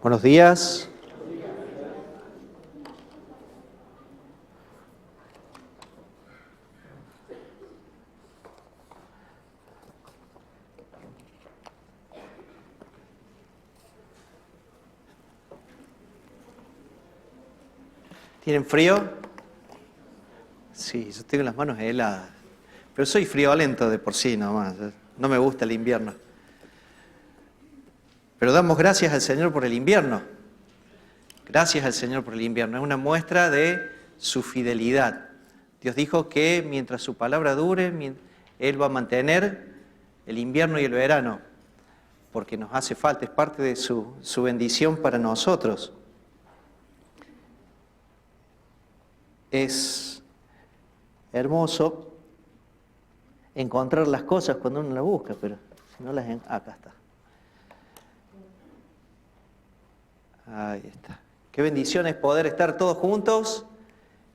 Buenos días. ¿Tienen frío? Sí, yo tengo las manos heladas. Pero soy friolento de por sí nomás. No me gusta el invierno. Pero damos gracias al Señor por el invierno. Gracias al Señor por el invierno. Es una muestra de su fidelidad. Dios dijo que mientras su palabra dure, Él va a mantener el invierno y el verano. Porque nos hace falta, es parte de su bendición para nosotros. Es hermoso encontrar las cosas cuando uno las busca, pero si no las... Acá está. Ahí está. Qué bendición es poder estar todos juntos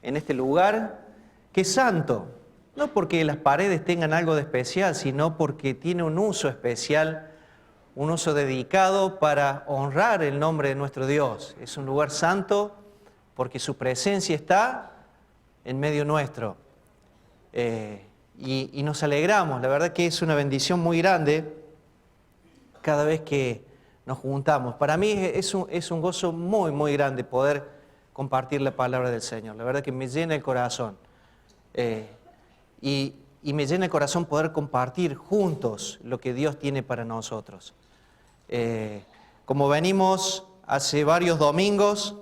en este lugar que es santo. No porque las paredes tengan algo de especial, sino porque tiene un uso especial, un uso dedicado para honrar el nombre de nuestro Dios. Es un lugar santo porque su presencia está en medio nuestro. Y nos alegramos, la verdad que es una bendición muy grande cada vez que nos juntamos. Para mí es un gozo muy, muy grande poder compartir la palabra del Señor. La verdad que me llena el corazón. Y me llena el corazón poder compartir juntos lo que Dios tiene para nosotros. Como venimos hace varios domingos,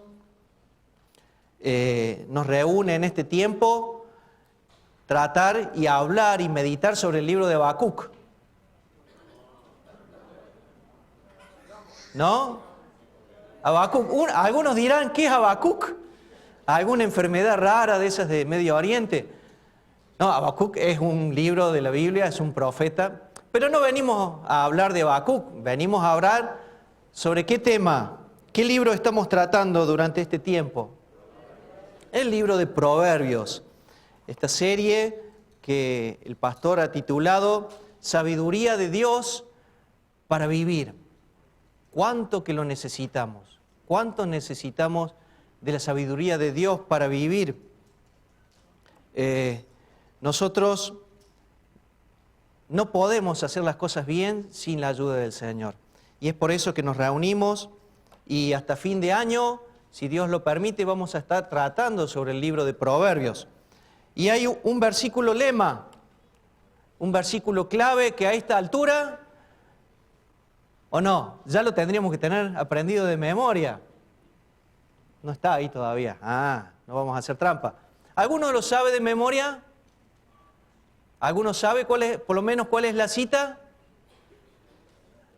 nos reúne en este tiempo tratar y hablar y meditar sobre el libro de Habacuc. ¿No? Habacuc. Algunos dirán, ¿qué es Habacuc? ¿Alguna enfermedad rara de esas de Medio Oriente? No, Habacuc es un libro de la Biblia, es un profeta. Pero no venimos a hablar de Habacuc, venimos a hablar sobre qué tema, qué libro estamos tratando durante este tiempo. El libro de Proverbios, esta serie que el pastor ha titulado Sabiduría de Dios para vivir. ¿Cuánto que lo necesitamos? ¿Cuánto necesitamos de la sabiduría de Dios para vivir? Nosotros no podemos hacer las cosas bien sin la ayuda del Señor. Y es por eso que nos reunimos y hasta fin de año, si Dios lo permite, vamos a estar tratando sobre el libro de Proverbios. Y hay un versículo lema, un versículo clave que a esta altura, ¿o no? Ya lo tendríamos que tener aprendido de memoria. No está ahí todavía. No vamos a hacer trampa. ¿Alguno lo sabe de memoria? ¿Alguno sabe por lo menos cuál es la cita?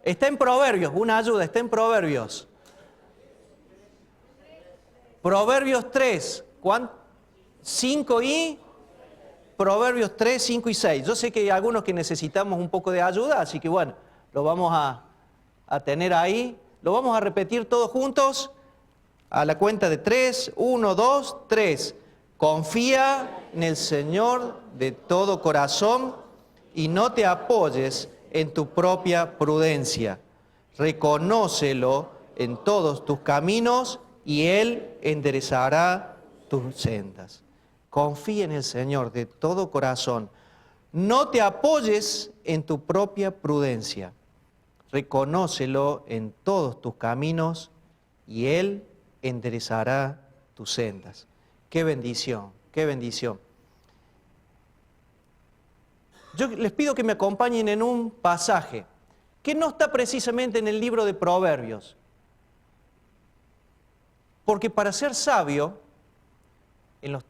Está en Proverbios, una ayuda, está en Proverbios. Proverbios 3, 5 y... Proverbios 3, 5 y 6. Yo sé que hay algunos que necesitamos un poco de ayuda, así que bueno, lo vamos a tener ahí. Lo vamos a repetir todos juntos a la cuenta de 3, 1, 2, 3. Confía en el Señor de todo corazón y no te apoyes en tu propia prudencia. Reconócelo en todos tus caminos y Él enderezará tus sendas. Confía en el Señor de todo corazón. No te apoyes en tu propia prudencia. Reconócelo en todos tus caminos y Él enderezará tus sendas. ¡Qué bendición! ¡Qué bendición! Yo les pido que me acompañen en un pasaje que no está precisamente en el libro de Proverbios. Porque para ser sabio, en los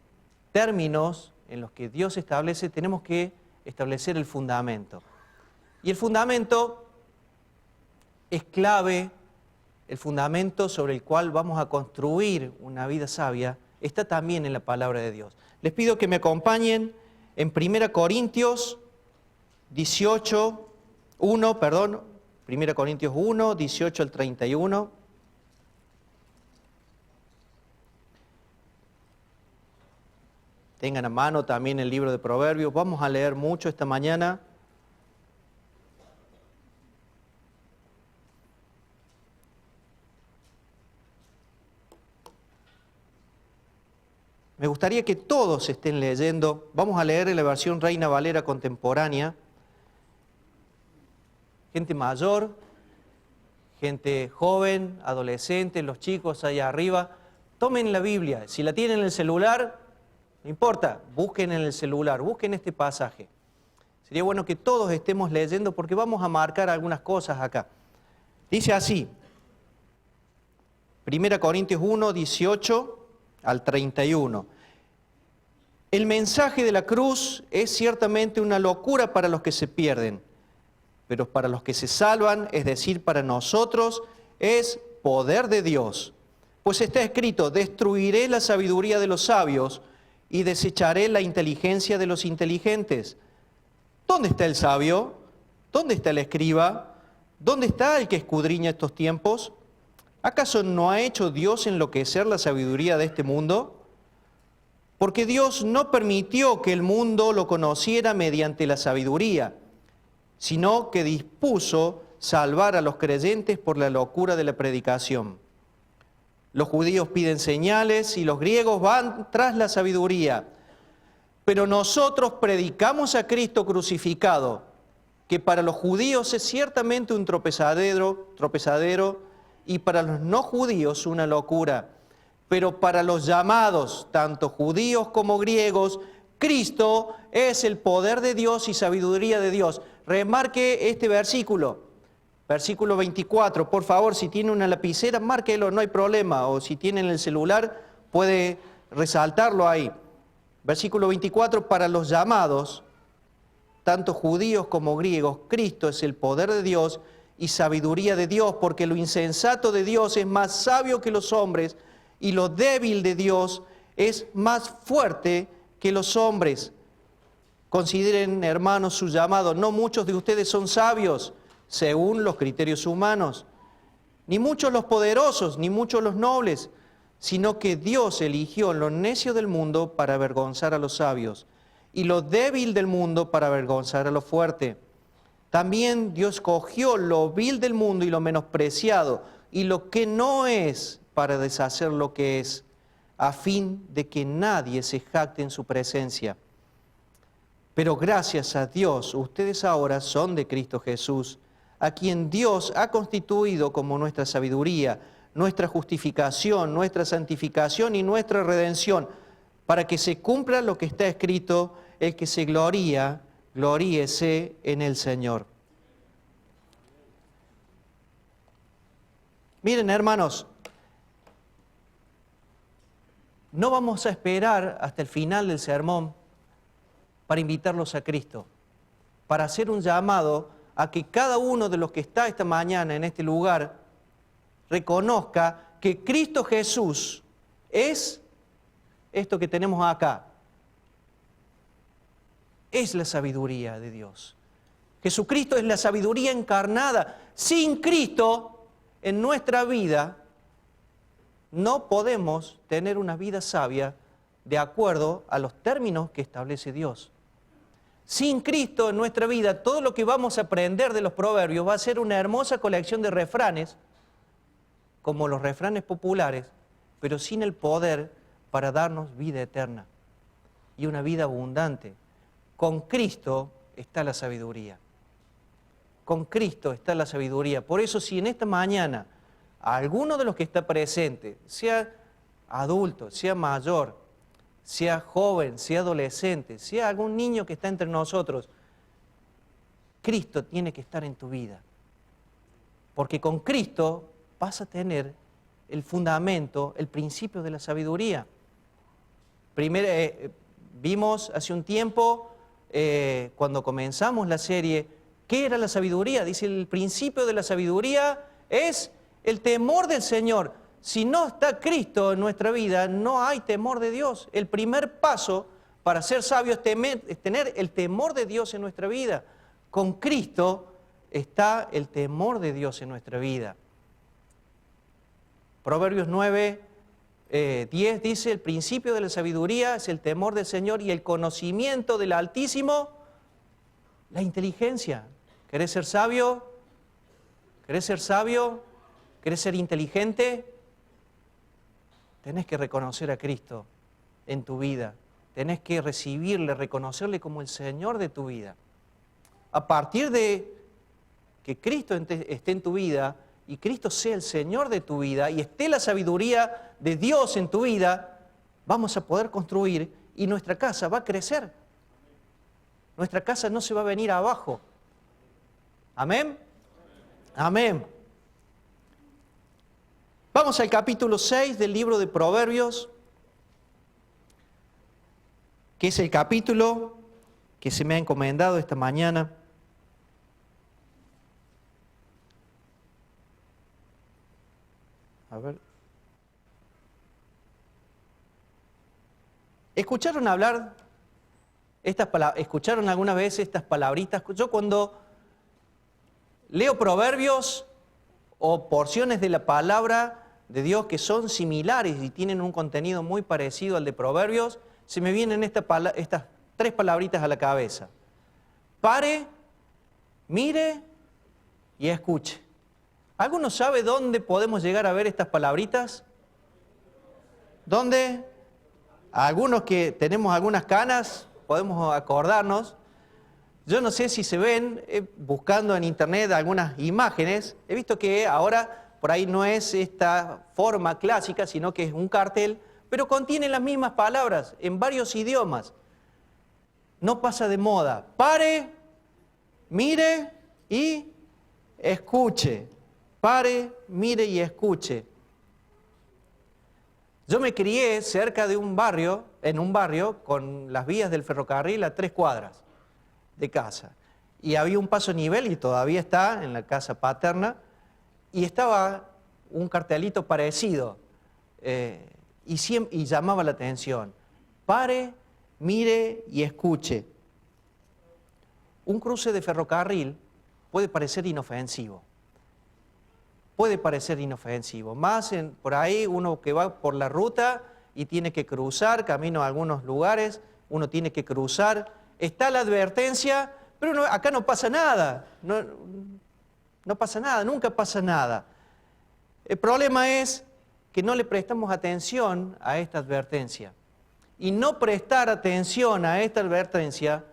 términos en los que Dios establece, tenemos que establecer el fundamento. Y el fundamento es clave, el fundamento sobre el cual vamos a construir una vida sabia, está también en la palabra de Dios. Les pido que me acompañen en 1 Corintios 1 Corintios 1, 18 al 31. Tengan a mano también el libro de Proverbios. Vamos a leer mucho esta mañana. Me gustaría que todos estén leyendo. Vamos a leer en la versión Reina Valera contemporánea. Gente mayor, gente joven, adolescente, los chicos allá arriba. Tomen la Biblia. Si la tienen en el celular, no importa, busquen en el celular, busquen este pasaje. Sería bueno que todos estemos leyendo porque vamos a marcar algunas cosas acá. Dice así, 1 Corintios 1, 18 al 31. El mensaje de la cruz es ciertamente una locura para los que se pierden, pero para los que se salvan, es decir, para nosotros, es poder de Dios. Pues está escrito, destruiré la sabiduría de los sabios y desecharé la inteligencia de los inteligentes. ¿Dónde está el sabio? ¿Dónde está el escriba? ¿Dónde está el que escudriña estos tiempos? ¿Acaso no ha hecho Dios enloquecer la sabiduría de este mundo? Porque Dios no permitió que el mundo lo conociera mediante la sabiduría, sino que dispuso salvar a los creyentes por la locura de la predicación. Los judíos piden señales y los griegos van tras la sabiduría. Pero nosotros predicamos a Cristo crucificado, que para los judíos es ciertamente un tropezadero y para los no judíos una locura. Pero para los llamados, tanto judíos como griegos, Cristo es el poder de Dios y sabiduría de Dios. Remarque este versículo, versículo 24. Por favor, si tiene una lapicera, márquelo, no hay problema. O si tiene en el celular, puede resaltarlo ahí. Versículo 24, para los llamados, tanto judíos como griegos, Cristo es el poder de Dios y sabiduría de Dios, porque lo insensato de Dios es más sabio que los hombres, y lo débil de Dios es más fuerte que los hombres. Consideren, hermanos, su llamado. No muchos de ustedes son sabios, según los criterios humanos, ni muchos los poderosos, ni muchos los nobles, sino que Dios eligió lo necio del mundo para avergonzar a los sabios, y lo débil del mundo para avergonzar a lo fuerte. También Dios cogió lo vil del mundo y lo menospreciado, y lo que no es, para deshacer lo que es, a fin de que nadie se jacte en su presencia. Pero gracias a Dios, ustedes ahora son de Cristo Jesús, a quien Dios ha constituido como nuestra sabiduría, nuestra justificación, nuestra santificación y nuestra redención, para que se cumpla lo que está escrito, el que se gloría, gloríese en el Señor. Miren, hermanos, no vamos a esperar hasta el final del sermón para invitarlos a Cristo, para hacer un llamado a que cada uno de los que está esta mañana en este lugar reconozca que Cristo Jesús es esto que tenemos acá. Es la sabiduría de Dios. Jesucristo es la sabiduría encarnada. Sin Cristo en nuestra vida no podemos tener una vida sabia de acuerdo a los términos que establece Dios. Sin Cristo en nuestra vida, todo lo que vamos a aprender de los proverbios va a ser una hermosa colección de refranes, como los refranes populares, pero sin el poder para darnos vida eterna y una vida abundante. Con Cristo está la sabiduría. Con Cristo está la sabiduría. Por eso, si en esta mañana alguno de los que está presente, sea adulto, sea mayor, sea joven, sea adolescente, sea algún niño que está entre nosotros, Cristo tiene que estar en tu vida. Porque con Cristo vas a tener el fundamento, el principio de la sabiduría. Vimos hace un tiempo, cuando comenzamos la serie, ¿qué era la sabiduría? Dice, el principio de la sabiduría es el temor del Señor. Si no está Cristo en nuestra vida, no hay temor de Dios. El primer paso para ser sabio es tener el temor de Dios en nuestra vida. Con Cristo está el temor de Dios en nuestra vida. Proverbios 9, 10 dice, el principio de la sabiduría es el temor del Señor y el conocimiento del Altísimo, la inteligencia. ¿Querés ser sabio? ¿Querés ser sabio? ¿Querés ser inteligente? Tenés que reconocer a Cristo en tu vida. Tenés que recibirle, reconocerle como el Señor de tu vida. A partir de que Cristo esté en tu vida y Cristo sea el Señor de tu vida y esté la sabiduría de Dios en tu vida, vamos a poder construir y nuestra casa va a crecer. Nuestra casa no se va a venir abajo. ¿Amén? Amén. Vamos al capítulo 6 del libro de Proverbios, que es el capítulo que se me ha encomendado esta mañana. A ver. ¿Escucharon hablar escucharon alguna vez estas palabritas? Yo cuando leo Proverbios o porciones de la palabra de Dios que son similares y tienen un contenido muy parecido al de Proverbios, se me vienen estas tres palabritas a la cabeza. Pare, mire y escuche. ¿Alguno sabe dónde podemos llegar a ver estas palabritas? ¿Dónde? Algunos que tenemos algunas canas, podemos acordarnos. Yo no sé si se ven, buscando en internet algunas imágenes, he visto que ahora por ahí no es esta forma clásica, sino que es un cartel, pero contiene las mismas palabras en varios idiomas. No pasa de moda. Pare, mire y escuche. Pare, mire y escuche. Yo me crié cerca de en un barrio, con las vías del ferrocarril a 3 cuadras de casa. Y había un paso a nivel, y todavía está en la casa paterna, y estaba un cartelito parecido, y llamaba la atención. Pare, mire y escuche. Un cruce de ferrocarril puede parecer inofensivo. Puede parecer inofensivo. Más por ahí uno que va por la ruta y tiene que cruzar, camino a algunos lugares, uno tiene que cruzar. Está la advertencia, pero acá no pasa nada. No pasa nada, nunca pasa nada. El problema es que no le prestamos atención a esta advertencia. Y no prestar atención a esta advertencia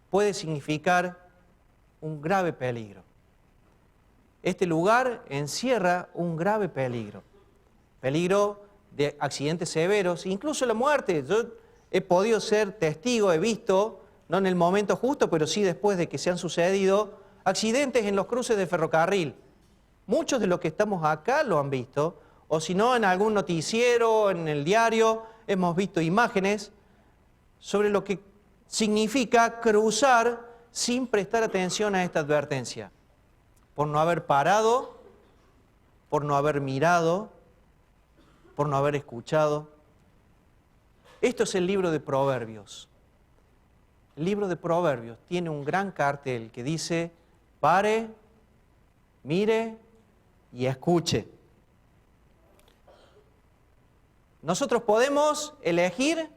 puede significar un grave peligro. Este lugar encierra un grave peligro. Peligro de accidentes severos, incluso la muerte. Yo he podido ser testigo, he visto, no en el momento justo, pero sí después de que se han sucedido, accidentes en los cruces de ferrocarril. Muchos de los que estamos acá lo han visto, o si no, en algún noticiero, en el diario, hemos visto imágenes sobre lo que significa cruzar sin prestar atención a esta advertencia. Por no haber parado, por no haber mirado, por no haber escuchado. Esto es el libro de Proverbios. El libro de Proverbios tiene un gran cartel que dice, pare, mire y escuche. Nosotros podemos elegir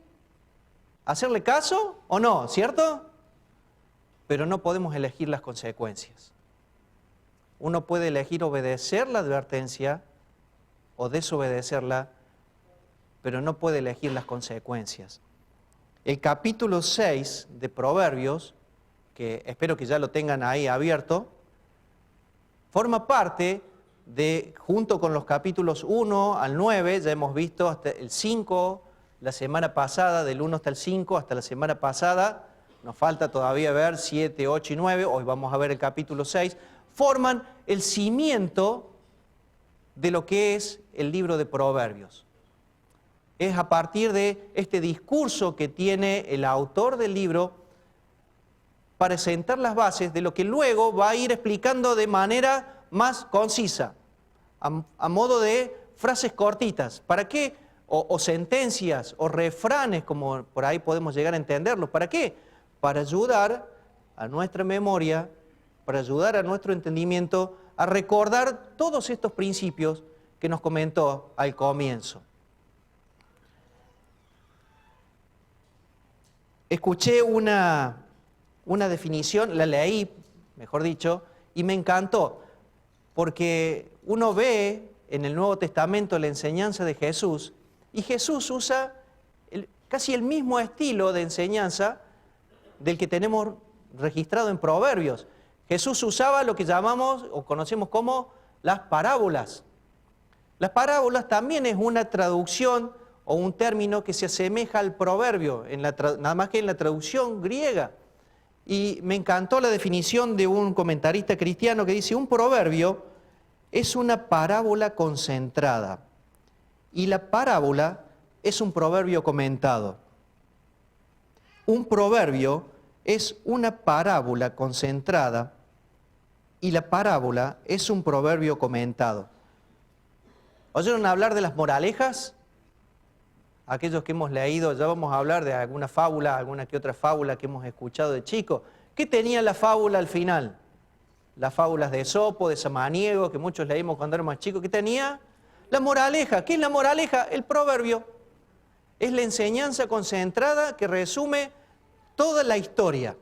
hacerle caso o no, ¿cierto? Pero no podemos elegir las consecuencias. Uno puede elegir obedecer la advertencia o desobedecerla, pero no puede elegir las consecuencias. El capítulo 6 de Proverbios, que espero que ya lo tengan ahí abierto, forma parte de, junto con los capítulos 1 al 9, ya hemos visto hasta el 5, la semana pasada, del 1 hasta el 5, hasta la semana pasada, nos falta todavía ver 7, 8 y 9, hoy vamos a ver el capítulo 6, forman el cimiento de lo que es el libro de Proverbios. Es a partir de este discurso que tiene el autor del libro para sentar las bases de lo que luego va a ir explicando de manera más concisa, a modo de frases cortitas. ¿Para qué? O sentencias, o refranes, como por ahí podemos llegar a entenderlos. ¿Para qué? Para ayudar a nuestra memoria, para ayudar a nuestro entendimiento a recordar todos estos principios que nos comentó al comienzo. Escuché una definición, la leí, mejor dicho, y me encantó, porque uno ve en el Nuevo Testamento la enseñanza de Jesús, y Jesús usa casi el mismo estilo de enseñanza del que tenemos registrado en Proverbios. Jesús usaba lo que llamamos o conocemos como las parábolas. Las parábolas también es una traducción o un término que se asemeja al proverbio, nada más que en la traducción griega. Y me encantó la definición de un comentarista cristiano que dice, un proverbio es una parábola concentrada y la parábola es un proverbio comentado. Un proverbio es una parábola concentrada y la parábola es un proverbio comentado. ¿Oyeron hablar de las moralejas? Aquellos que hemos leído, ya vamos a hablar de alguna fábula, alguna que otra fábula que hemos escuchado de chicos. ¿Qué tenía la fábula al final? Las fábulas de Esopo, de Samaniego, que muchos leímos cuando éramos chicos. ¿Qué tenía? La moraleja. ¿Qué es la moraleja? El proverbio. Es la enseñanza concentrada que resume toda la historia.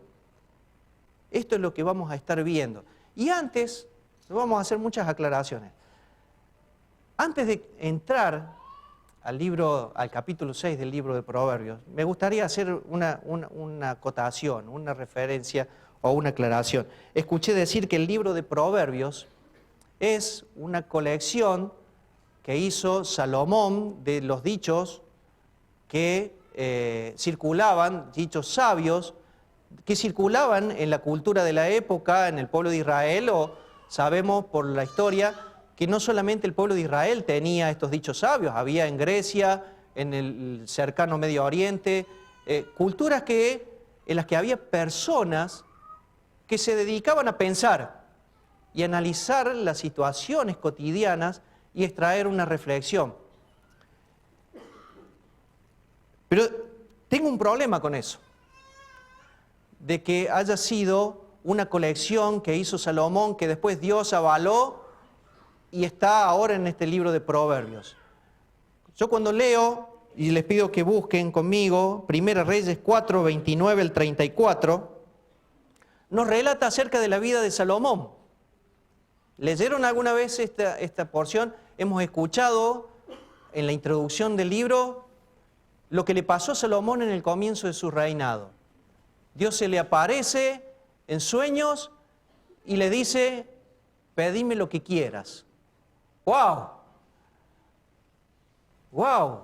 Esto es lo que vamos a estar viendo. Y antes, vamos a hacer muchas aclaraciones. Antes de entrar al capítulo 6 del libro de Proverbios, me gustaría hacer una acotación, una referencia o una aclaración. Escuché decir que el libro de Proverbios es una colección que hizo Salomón de los dichos que circulaban, dichos sabios, que circulaban en la cultura de la época, en el pueblo de Israel, o sabemos por la historia que no solamente el pueblo de Israel tenía estos dichos sabios, había en Grecia, en el cercano Medio Oriente, culturas en las que había personas que se dedicaban a pensar y analizar las situaciones cotidianas y extraer una reflexión. Pero tengo un problema con eso, de que haya sido una colección que hizo Salomón, que después Dios avaló y está ahora en este libro de Proverbios. Yo cuando leo, y les pido que busquen conmigo, Primera Reyes 4, 29 al 34, nos relata acerca de la vida de Salomón. ¿Leyeron alguna vez esta porción? Hemos escuchado en la introducción del libro lo que le pasó a Salomón en el comienzo de su reinado. Dios se le aparece en sueños y le dice, pedime lo que quieras. ¡Wow! ¡Wow!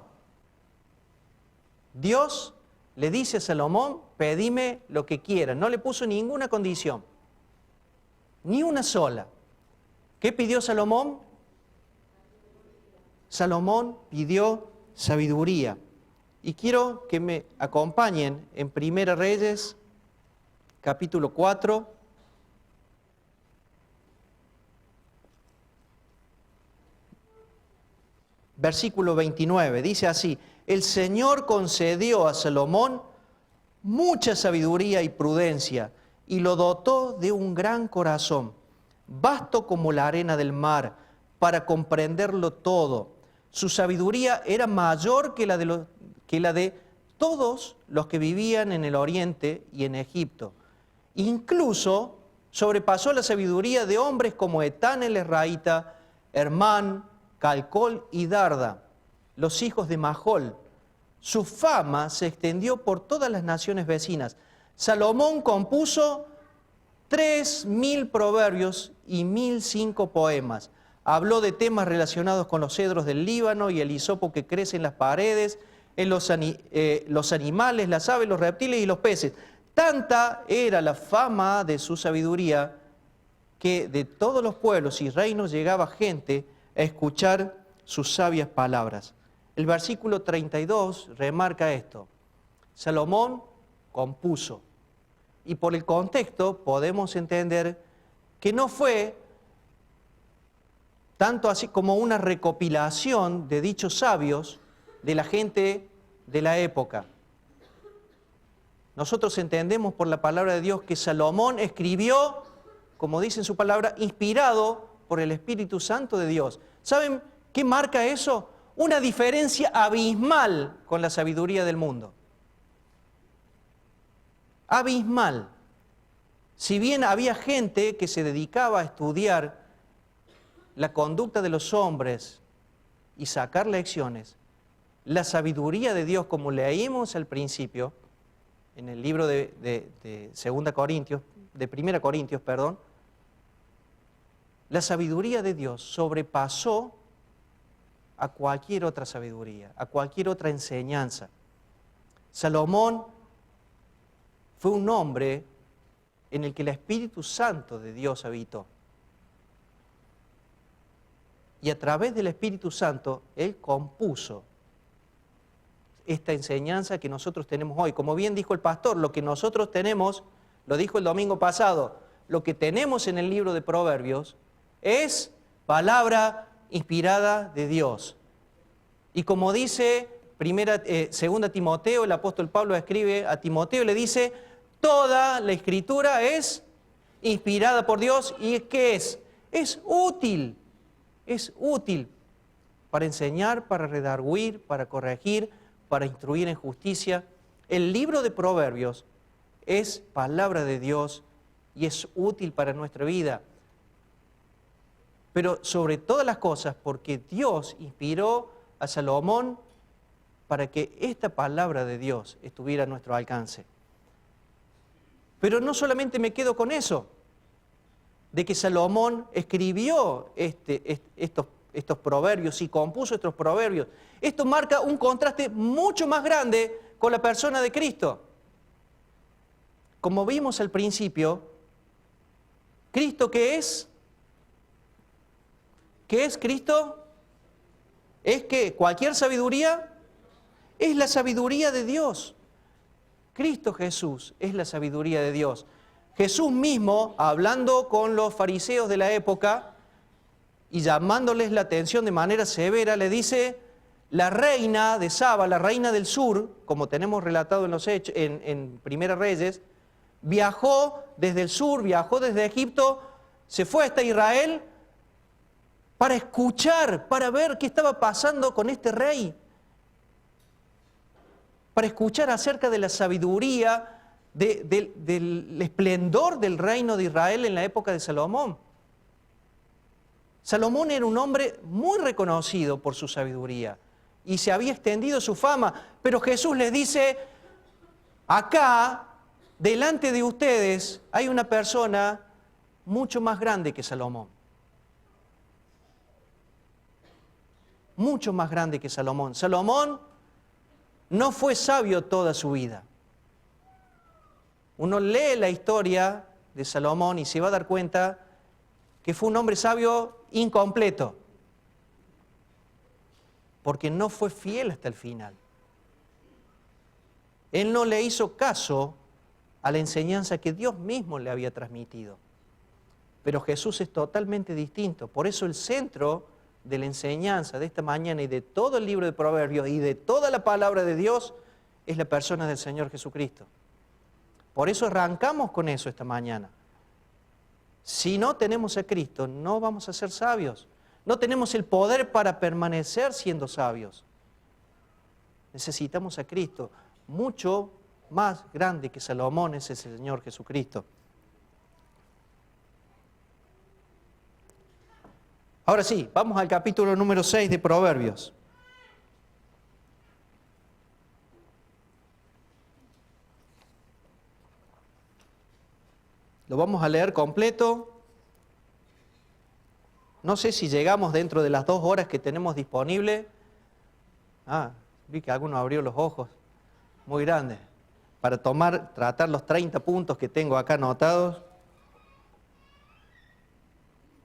Dios le dice a Salomón, pedime lo que quieras. No le puso ninguna condición, ni una sola. ¿Qué pidió Salomón? Salomón pidió sabiduría. Y quiero que me acompañen en Primera Reyes, capítulo 4, versículo 29. Dice así, el Señor concedió a Salomón mucha sabiduría y prudencia y lo dotó de un gran corazón, vasto como la arena del mar, para comprenderlo todo. Su sabiduría era mayor que la de todos los que vivían en el Oriente y en Egipto. Incluso sobrepasó la sabiduría de hombres como Etán el Ezraíta, Hermán, Calcol y Darda, los hijos de Mahol. Su fama se extendió por todas las naciones vecinas. Salomón compuso 3.000 proverbios y 1.005 poemas. Habló de temas relacionados con los cedros del Líbano y el hisopo que crece en las paredes, en los animales, las aves, los reptiles y los peces. Tanta era la fama de su sabiduría que de todos los pueblos y reinos llegaba gente a escuchar sus sabias palabras. El versículo 32 remarca esto. Salomón compuso. Y por el contexto podemos entender que no fue tanto así como una recopilación de dichos sabios de la gente de la época. Nosotros entendemos por la palabra de Dios que Salomón escribió, como dice en su palabra, inspirado por el Espíritu Santo de Dios. ¿Saben qué marca eso? Una diferencia abismal con la sabiduría del mundo. Abismal. Si bien había gente que se dedicaba a estudiar la conducta de los hombres y sacar lecciones, la sabiduría de Dios, como leímos al principio, en el libro de 2 Corintios, de 1 Corintios, perdón, la sabiduría de Dios sobrepasó a cualquier otra sabiduría, a cualquier otra enseñanza. Salomón fue un hombre en el que el Espíritu Santo de Dios habitó. Y a través del Espíritu Santo, Él compuso esta enseñanza que nosotros tenemos hoy. Como bien dijo el pastor, lo que nosotros tenemos, lo dijo el domingo pasado, lo que tenemos en el libro de Proverbios es palabra inspirada de Dios. Y como dice 2 Timoteo, el apóstol Pablo escribe a Timoteo y le dice, toda la Escritura es inspirada por Dios. ¿Y qué es? Es útil para enseñar, para redarguir, para corregir, para instruir en justicia. El libro de Proverbios es palabra de Dios y es útil para nuestra vida. Pero sobre todas las cosas, porque Dios inspiró a Salomón para que esta palabra de Dios estuviera a nuestro alcance. Pero no solamente me quedo con eso, de que Salomón escribió estos proverbios y compuso estos proverbios. Esto marca un contraste mucho más grande con la persona de Cristo. Como vimos al principio, ¿Cristo qué es? ¿Qué es Cristo? ¿Es que cualquier sabiduría? Es la sabiduría de Dios. Cristo Jesús es la sabiduría de Dios. Jesús mismo, hablando con los fariseos de la época y llamándoles la atención de manera severa, le dice, la reina de Saba, la reina del sur, como tenemos relatado en los hechos, en Primera Reyes, viajó desde el sur, viajó desde Egipto, se fue hasta Israel para escuchar, para ver qué estaba pasando con este rey, para escuchar acerca de la sabiduría, del esplendor del reino de Israel en la época de Salomón. Salomón era un hombre muy reconocido por su sabiduría y se había extendido su fama, pero Jesús les dice, acá, delante de ustedes, hay una persona mucho más grande que Salomón. Mucho más grande que Salomón. Salomón no fue sabio toda su vida. Uno lee la historia de Salomón y se va a dar cuenta que fue un hombre sabio incompleto, porque no fue fiel hasta el final. Él no le hizo caso a la enseñanza que Dios mismo le había transmitido. Pero Jesús es totalmente distinto. Por eso el centro de la enseñanza de esta mañana y de todo el libro de Proverbios y de toda la palabra de Dios es la persona del Señor Jesucristo. Por eso arrancamos con eso esta mañana. Si no tenemos a Cristo, no vamos a ser sabios. No tenemos el poder para permanecer siendo sabios. Necesitamos a Cristo. Mucho más grande que Salomón es el Señor Jesucristo. Ahora sí, vamos al capítulo número 6 de Proverbios. Lo vamos a leer completo. No sé si llegamos dentro de las 2 horas que tenemos disponible. Vi que alguno abrió los ojos muy grandes para tratar los 30 puntos que tengo acá anotados.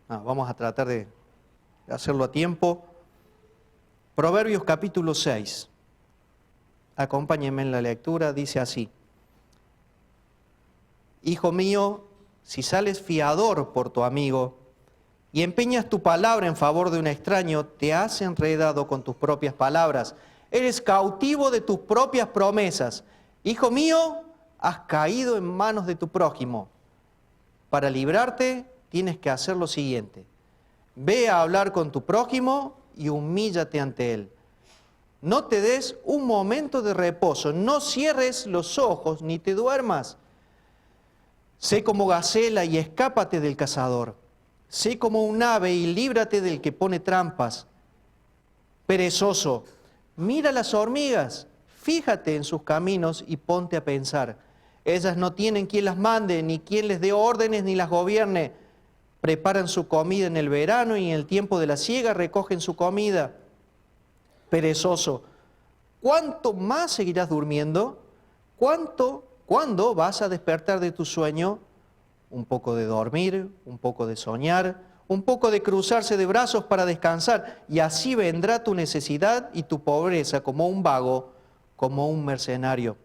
Vamos a tratar de hacerlo a tiempo. Proverbios capítulo 6. Acompáñenme en la lectura, dice así. Hijo mío, si sales fiador por tu amigo y empeñas tu palabra en favor de un extraño, te has enredado con tus propias palabras. Eres cautivo de tus propias promesas. Hijo mío, has caído en manos de tu prójimo. Para librarte, tienes que hacer lo siguiente. Ve a hablar con tu prójimo y humíllate ante él. No te des un momento de reposo, no cierres los ojos ni te duermas. Sé como gacela y escápate del cazador. Sé como un ave y líbrate del que pone trampas. Perezoso, Mira las hormigas, fíjate en sus caminos y ponte a pensar. Ellas no tienen quien las mande, ni quien les dé órdenes, ni las gobierne. Preparan su comida en el verano y en el tiempo de la siega recogen su comida. Perezoso, ¿cuánto más seguirás durmiendo? ¿Cuándo vas a despertar de tu sueño? Un poco de dormir, un poco de soñar, un poco de cruzarse de brazos para descansar, y así vendrá tu necesidad y tu pobreza como un vago, como un mercenario.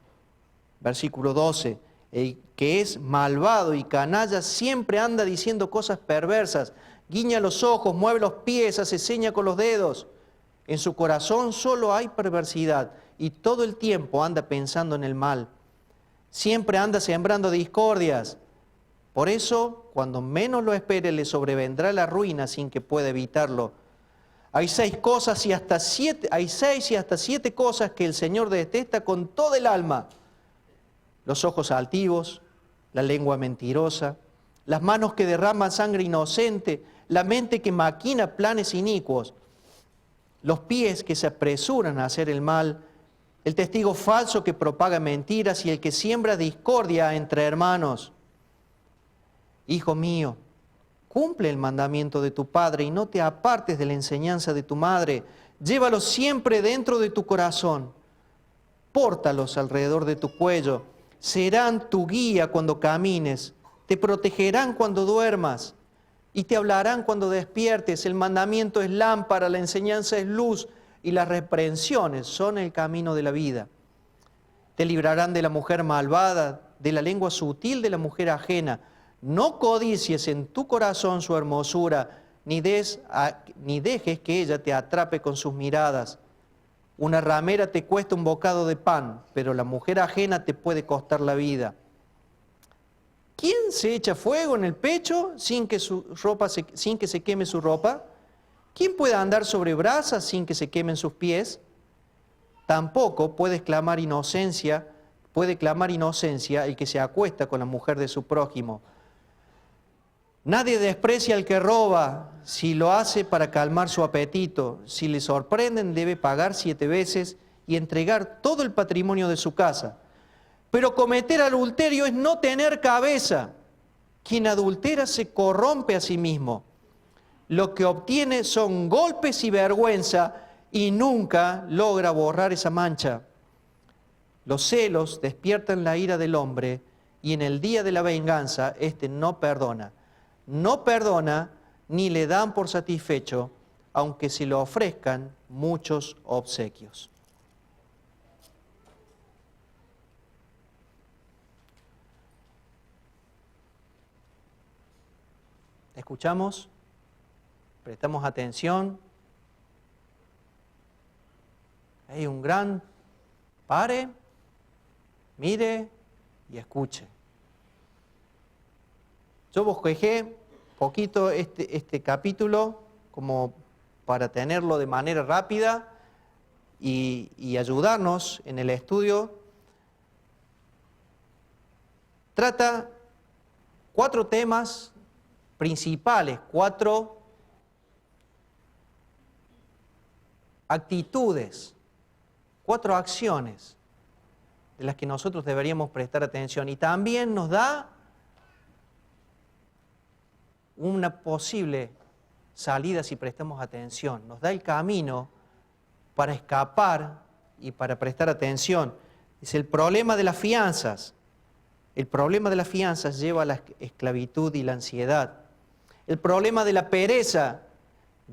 Versículo 12, el que es malvado y canalla siempre anda diciendo cosas perversas, guiña los ojos, mueve los pies, hace seña con los dedos. En su corazón solo hay perversidad y todo el tiempo anda pensando en el mal. Siempre anda sembrando discordias. Por eso, cuando menos lo espere, le sobrevendrá la ruina sin que pueda evitarlo. Hay seis y hasta siete cosas que el Señor detesta con todo el alma: los ojos altivos, la lengua mentirosa, las manos que derraman sangre inocente, la mente que maquina planes inicuos, los pies que se apresuran a hacer el mal, el testigo falso que propaga mentiras y el que siembra discordia entre hermanos. Hijo mío, cumple el mandamiento de tu padre y no te apartes de la enseñanza de tu madre. Llévalos siempre dentro de tu corazón. Pórtalos alrededor de tu cuello. Serán tu guía cuando camines. Te protegerán cuando duermas y te hablarán cuando despiertes. El mandamiento es lámpara, la enseñanza es luz y las reprensiones son el camino de la vida. Te librarán de la mujer malvada, de la lengua sutil de la mujer ajena. No codicies en tu corazón su hermosura, ni dejes que ella te atrape con sus miradas. Una ramera te cuesta un bocado de pan, pero la mujer ajena te puede costar la vida. ¿Quién se echa fuego en el pecho sin que se queme su ropa? ¿Quién puede andar sobre brasas sin que se quemen sus pies? Tampoco puede clamar inocencia el que se acuesta con la mujer de su prójimo. Nadie desprecia al que roba si lo hace para calmar su apetito. Si le sorprenden, debe pagar 7 veces y entregar todo el patrimonio de su casa. Pero cometer adulterio es no tener cabeza. Quien adultera se corrompe a sí mismo. Lo que obtiene son golpes y vergüenza y nunca logra borrar esa mancha. Los celos despiertan la ira del hombre y en el día de la venganza éste no perdona. No perdona ni le dan por satisfecho, aunque se le ofrezcan muchos obsequios. Escuchamos, prestamos atención. Hay un gran pare, mire y escuche. Yo bosquejé poquito este capítulo como para tenerlo de manera rápida y ayudarnos en el estudio. Trata 4 temas principales, 4 actitudes, 4 acciones de las que nosotros deberíamos prestar atención, y también nos da una posible salida si prestamos atención, nos da el camino para escapar y para prestar atención. Es el problema de las fianzas. El problema de las fianzas lleva a la esclavitud y la ansiedad. El problema de la pereza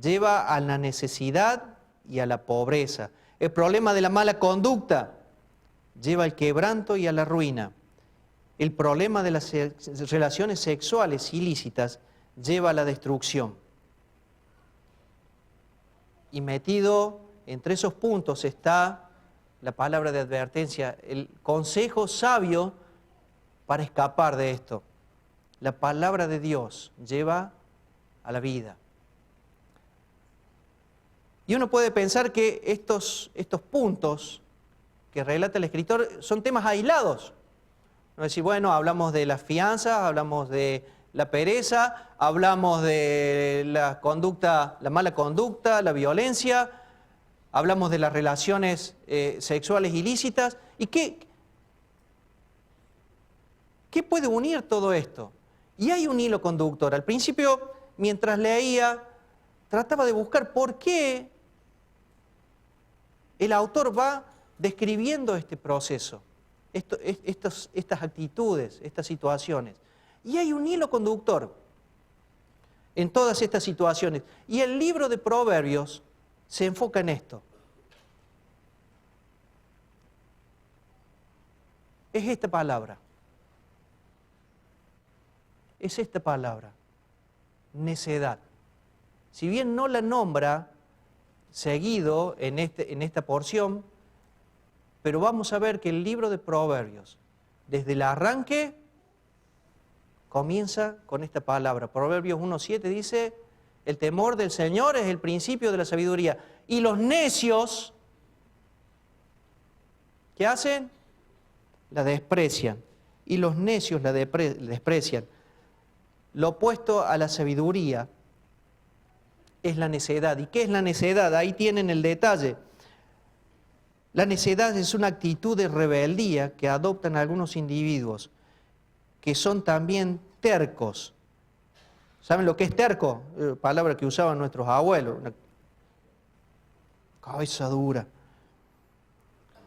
lleva a la necesidad y a la pobreza. El problema de la mala conducta lleva al quebranto y a la ruina. El problema de las relaciones sexuales ilícitas lleva a la destrucción. Y metido entre esos puntos está la palabra de advertencia, el consejo sabio para escapar de esto. La palabra de Dios lleva a la vida. Y uno puede pensar que estos puntos que relata el escritor son temas aislados. No decir, bueno, hablamos de las fianzas, hablamos de la pereza, hablamos de la conducta, la mala conducta, la violencia, hablamos de las relaciones sexuales ilícitas. ¿Y qué puede unir todo esto? Y hay un hilo conductor. Al principio, mientras leía, trataba de buscar por qué el autor va describiendo este proceso, estas actitudes, estas situaciones. Y hay un hilo conductor en todas estas situaciones. Y el libro de Proverbios se enfoca en esto. Es esta palabra. Es esta palabra. Necedad. Si bien no la nombra seguido en esta porción, pero vamos a ver que el libro de Proverbios, desde el arranque, comienza con esta palabra. Proverbios 1:7 dice, el temor del Señor es el principio de la sabiduría. Y los necios, ¿qué hacen? La desprecian. Y los necios la desprecian. Lo opuesto a la sabiduría es la necedad. ¿Y qué es la necedad? Ahí tienen el detalle. La necedad es una actitud de rebeldía que adoptan algunos individuos, que son también tercos. ¿Saben lo que es terco? Palabra que usaban nuestros abuelos. Una cabeza dura.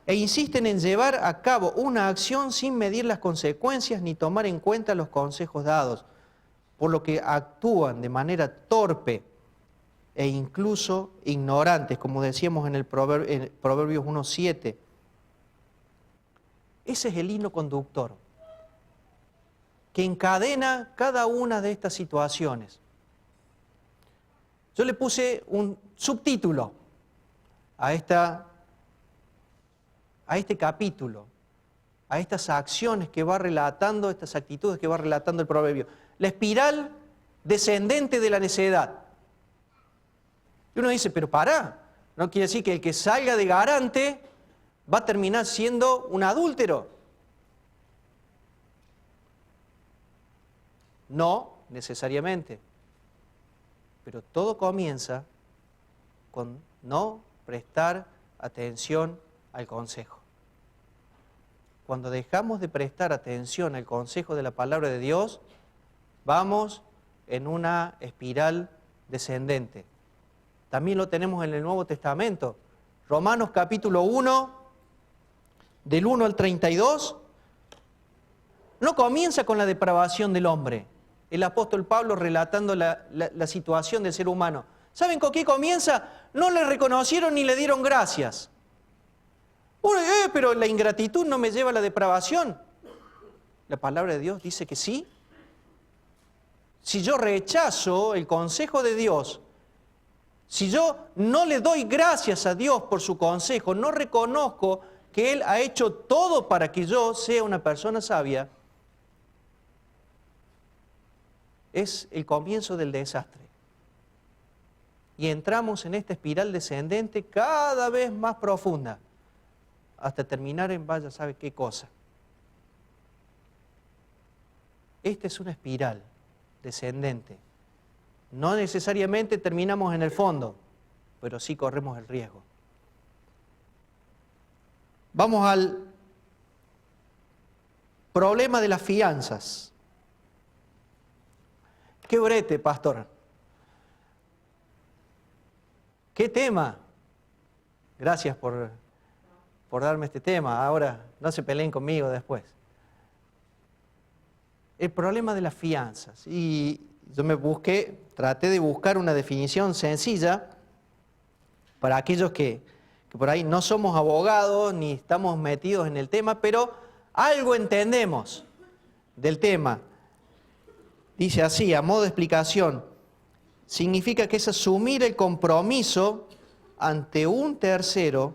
E insisten en llevar a cabo una acción sin medir las consecuencias ni tomar en cuenta los consejos dados, por lo que actúan de manera torpe e incluso ignorantes, como decíamos en Proverbios 1:7. Ese es el hilo conductor que encadena cada una de estas situaciones. Yo le puse un subtítulo a este capítulo, a estas acciones que va relatando, estas actitudes que va relatando el proverbio. La espiral descendente de la necedad. Y uno dice, pero pará, no quiere decir que el que salga de garante va a terminar siendo un adúltero. No necesariamente. Pero todo comienza con no prestar atención al consejo. Cuando dejamos de prestar atención al consejo de la palabra de Dios, vamos en una espiral descendente. También lo tenemos en el Nuevo Testamento. Romanos capítulo 1, del 1 al 32, no comienza con la depravación del hombre. El apóstol Pablo relatando la situación del ser humano. ¿Saben con qué comienza? No le reconocieron ni le dieron gracias. Pero la ingratitud no me lleva a la depravación. La palabra de Dios dice que sí. Si yo rechazo el consejo de Dios, si yo no le doy gracias a Dios por su consejo, no reconozco que Él ha hecho todo para que yo sea una persona sabia, es el comienzo del desastre. Y entramos en esta espiral descendente cada vez más profunda, hasta terminar en vaya sabe qué cosa. Esta es una espiral descendente. No necesariamente terminamos en el fondo, pero sí corremos el riesgo. Vamos al problema de las fianzas. Qué brete, pastor. Qué tema. Gracias por darme este tema. Ahora no se peleen conmigo después. El problema de las fianzas. Y yo traté de buscar una definición sencilla para aquellos que por ahí no somos abogados ni estamos metidos en el tema, pero algo entendemos del tema. Dice así, a modo de explicación, significa que es asumir el compromiso ante un tercero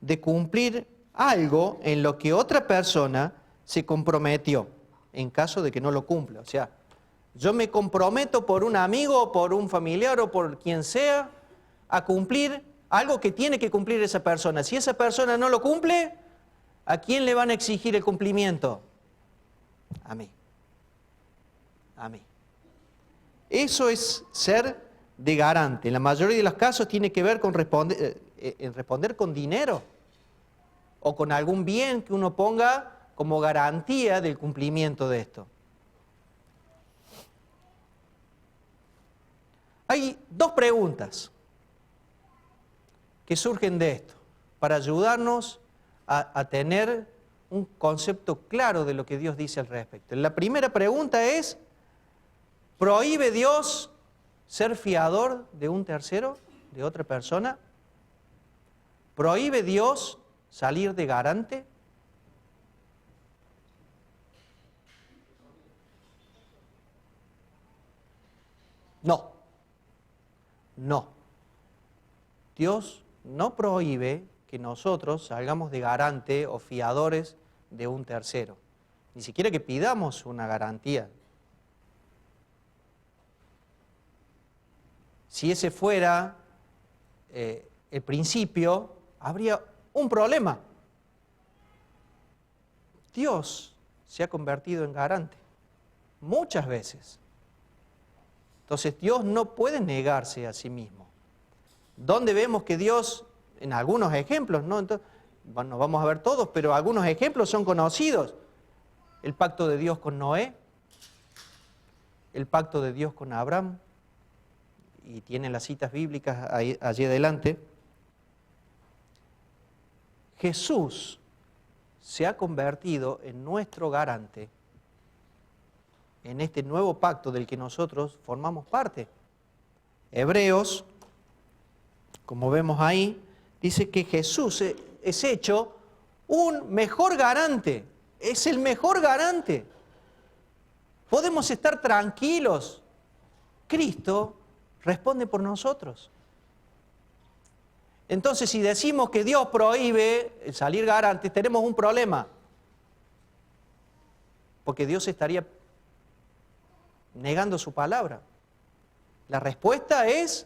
de cumplir algo en lo que otra persona se comprometió, en caso de que no lo cumpla. O sea, yo me comprometo por un amigo, por un familiar o por quien sea, a cumplir algo que tiene que cumplir esa persona. Si esa persona no lo cumple, ¿a quién le van a exigir el cumplimiento? A mí. A mí. Eso es ser de garante. En la mayoría de los casos tiene que ver con responder, en responder con dinero o con algún bien que uno ponga como garantía del cumplimiento de esto. Hay dos preguntas que surgen de esto para ayudarnos a tener un concepto claro de lo que Dios dice al respecto. La primera pregunta es, ¿prohíbe Dios ser fiador de un tercero, de otra persona? ¿Prohíbe Dios salir de garante? No, no. Dios no prohíbe que nosotros salgamos de garante o fiadores de un tercero. Ni siquiera que pidamos una garantía. Si ese fuera el principio, habría un problema. Dios se ha convertido en garante muchas veces. Entonces Dios no puede negarse a sí mismo. ¿Dónde vemos que Dios, en algunos ejemplos, no? Entonces, bueno, vamos a ver todos, pero algunos ejemplos son conocidos. El pacto de Dios con Noé, el pacto de Dios con Abraham, y tienen las citas bíblicas allí adelante. Jesús se ha convertido en nuestro garante en este nuevo pacto del que nosotros formamos parte. Hebreos, como vemos ahí, dice que Jesús es hecho un mejor garante, es el mejor garante. Podemos estar tranquilos. Cristo responde por nosotros. Entonces, si decimos que Dios prohíbe salir garantes, tenemos un problema. Porque Dios estaría negando su palabra. La respuesta es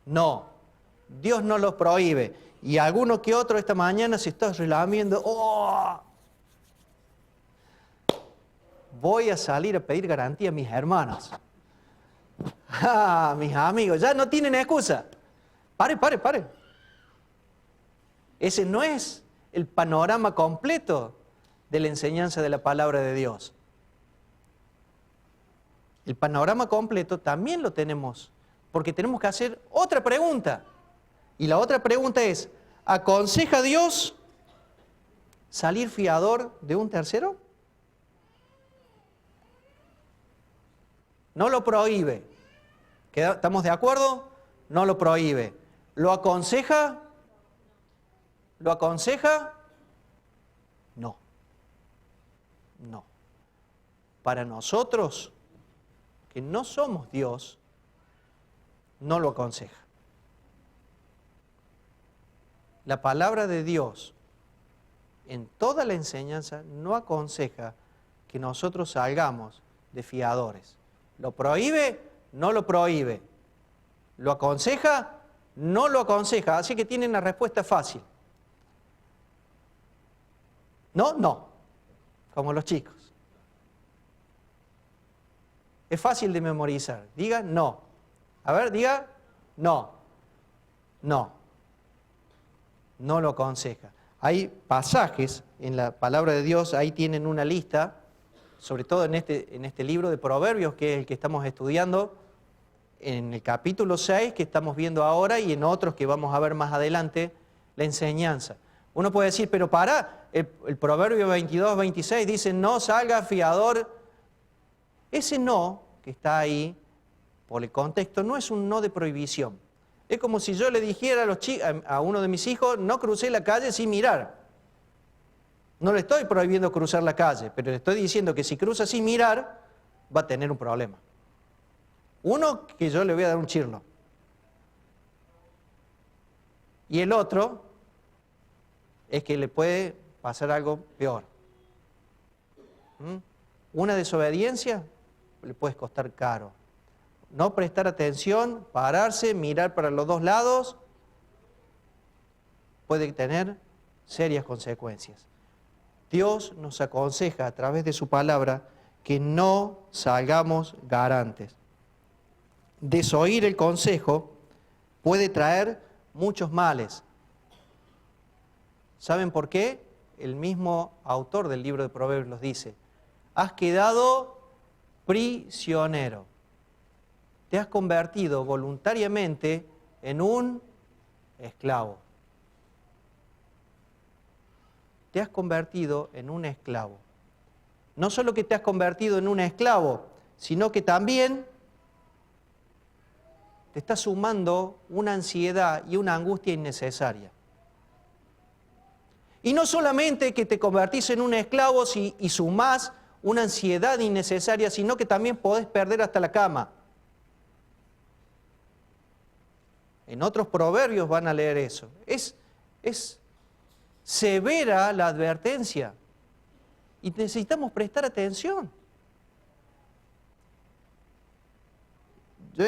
no. Dios no lo prohíbe. Y alguno que otro esta mañana se está relamiendo. ¡Oh! Voy a salir a pedir garantía a mis hermanos. ¡Ah, mis amigos! Ya no tienen excusa. Pare. Ese no es el panorama completo de la enseñanza de la palabra de Dios. El panorama completo también lo tenemos, porque tenemos que hacer otra pregunta. Y la otra pregunta es, ¿aconseja Dios salir fiador de un tercero? No lo prohíbe. ¿Estamos de acuerdo? No lo prohíbe. ¿Lo aconseja? ¿Lo aconseja? No. No. Para nosotros, que no somos Dios, no lo aconseja. La palabra de Dios, en toda la enseñanza, no aconseja que nosotros salgamos de fiadores. ¿Lo prohíbe? No lo prohíbe. ¿Lo aconseja? No lo aconseja. Así que tienen la respuesta fácil. No, no. Como los chicos. Es fácil de memorizar. Diga no. A ver, diga no. No. No lo aconseja. Hay pasajes en la palabra de Dios, ahí tienen una lista, sobre todo en este libro de Proverbios, que es el que estamos estudiando, en el capítulo 6 que estamos viendo ahora y en otros que vamos a ver más adelante, la enseñanza. Uno puede decir, pero el Proverbio 22, 26 dice, no salga fiador. Ese no que está ahí, por el contexto, no es un no de prohibición. Es como si yo le dijera a uno de mis hijos, no crucé la calle sin mirar. No le estoy prohibiendo cruzar la calle, pero le estoy diciendo que si cruza sin mirar, va a tener un problema. Uno, que yo le voy a dar un chirlo. Y el otro, es que le puede pasar algo peor. Una desobediencia le puede costar caro. No prestar atención, pararse, mirar para los dos lados, puede tener serias consecuencias. Dios nos aconseja a través de su palabra que no salgamos garantes. Desoír el consejo puede traer muchos males. ¿Saben por qué? El mismo autor del libro de Proverbios los dice. Has quedado prisionero. Te has convertido voluntariamente en un esclavo. Te has convertido en un esclavo. No solo que te has convertido en un esclavo, sino que también te está sumando una ansiedad y una angustia innecesaria. Y no solamente que te convertís en un esclavo y sumás una ansiedad innecesaria, sino que también podés perder hasta la cama. En otros proverbios van a leer eso. Es severa la advertencia y necesitamos prestar atención. Yo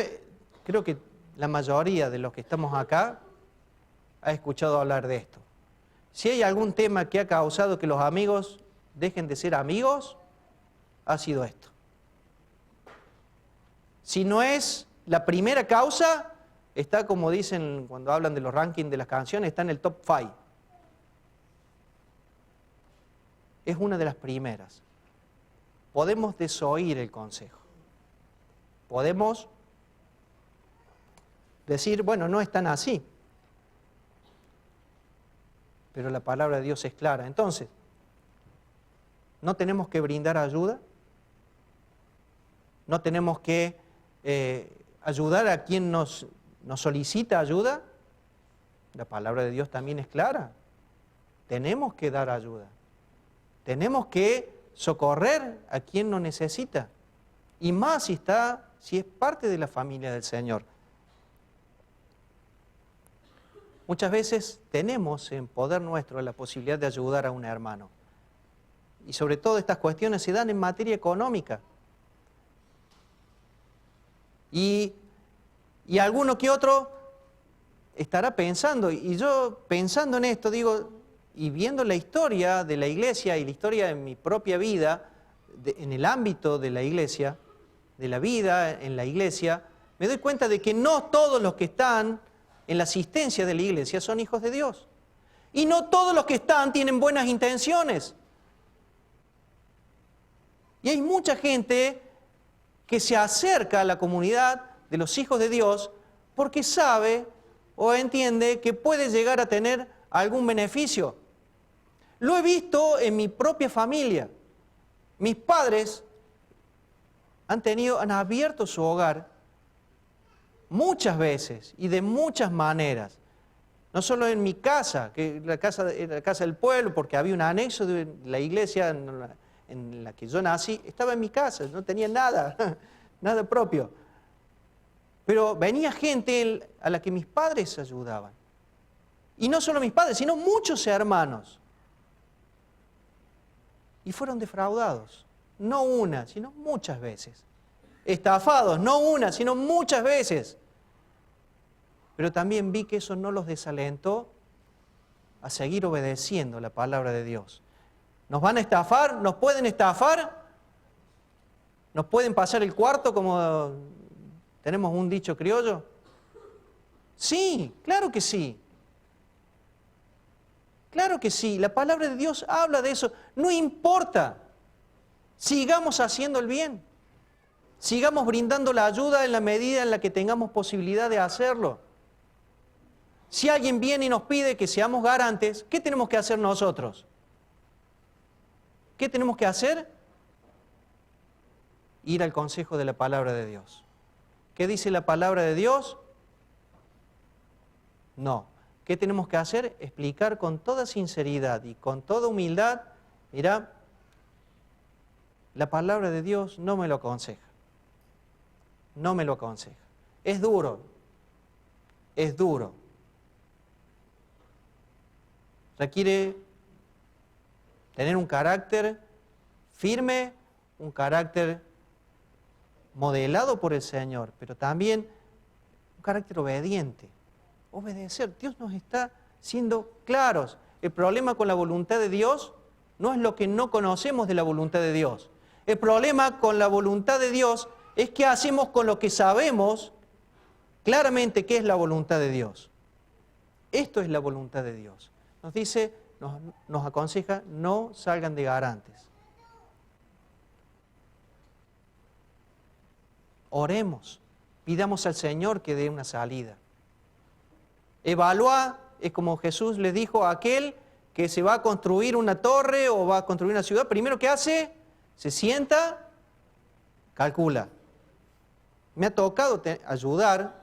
creo que la mayoría de los que estamos acá ha escuchado hablar de esto. Si hay algún tema que ha causado que los amigos dejen de ser amigos, ha sido esto. Si no es la primera causa, está, como dicen cuando hablan de los rankings de las canciones, está en el top 5. Es una de las primeras. Podemos desoír el consejo. Podemos decir, bueno, no es tan así. Pero la palabra de Dios es clara. Entonces, ¿no tenemos que brindar ayuda? ¿No tenemos que ayudar a quien nos solicita ayuda? La palabra de Dios también es clara. Tenemos que dar ayuda. Tenemos que socorrer a quien nos necesita. Y más si es parte de la familia del Señor. Muchas veces tenemos en poder nuestro la posibilidad de ayudar a un hermano. Y sobre todo estas cuestiones se dan en materia económica. Y alguno que otro estará pensando, y yo pensando en esto, digo, y viendo la historia de la iglesia y la historia de mi propia vida, en el ámbito de la iglesia, de la vida en la iglesia, me doy cuenta de que no todos los que están en la asistencia de la iglesia son hijos de Dios. Y no todos los que están tienen buenas intenciones. Y hay mucha gente que se acerca a la comunidad de los hijos de Dios porque sabe o entiende que puede llegar a tener algún beneficio. Lo he visto en mi propia familia. Mis padres han abierto su hogar muchas veces y de muchas maneras. No solo en mi casa, que era la casa del pueblo, porque había un anexo de la iglesia en la que yo nací, estaba en mi casa, no tenía nada, nada propio. Pero venía gente a la que mis padres ayudaban. Y no solo mis padres, sino muchos hermanos. Y fueron defraudados, no una, sino muchas veces. Estafados, no una, sino muchas veces. Pero también vi que eso no los desalentó a seguir obedeciendo la palabra de Dios. ¿Nos van a estafar? ¿Nos pueden estafar? ¿Nos pueden pasar el cuarto como tenemos un dicho criollo? Sí, claro que sí. Claro que sí, la palabra de Dios habla de eso. No importa. Sigamos haciendo el bien. Sigamos brindando la ayuda en la medida en la que tengamos posibilidad de hacerlo. Si alguien viene y nos pide que seamos garantes, ¿qué tenemos que hacer nosotros? ¿Qué tenemos que hacer? Ir al consejo de la palabra de Dios. ¿Qué dice la palabra de Dios? No. ¿Qué tenemos que hacer? Explicar con toda sinceridad y con toda humildad, mira, la palabra de Dios no me lo aconseja. No me lo aconseja. Es duro. Es duro. Requiere tener un carácter firme, un carácter modelado por el Señor, pero también un carácter obediente. Obedecer. Dios nos está siendo claros. El problema con la voluntad de Dios no es lo que no conocemos de la voluntad de Dios. El problema con la voluntad de Dios es qué hacemos con lo que sabemos claramente que es la voluntad de Dios. Esto es la voluntad de Dios. Nos dice, nos aconseja, no salgan de garantes. Oremos, pidamos al Señor que dé una salida. Evalúa, es como Jesús le dijo a aquel que se va a construir una torre o va a construir una ciudad. Primero, ¿qué hace? Se sienta, calcula. Me ha tocado ayudar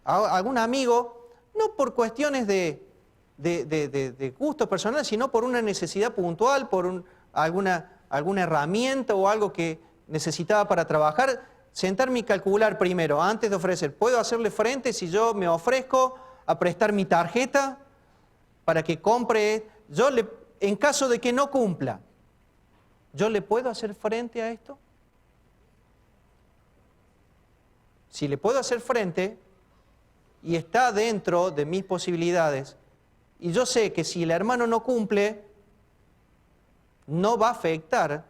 a algún amigo, no por cuestiones de gusto personal, sino por una necesidad puntual, por alguna herramienta o algo que necesitaba para trabajar. Sentarme y calcular primero, antes de ofrecer. ¿Puedo hacerle frente si yo me ofrezco a prestar mi tarjeta para que compre? En caso de que no cumpla, ¿yo le puedo hacer frente a esto? Si le puedo hacer frente y está dentro de mis posibilidades, y yo sé que si el hermano no cumple, no va a afectar,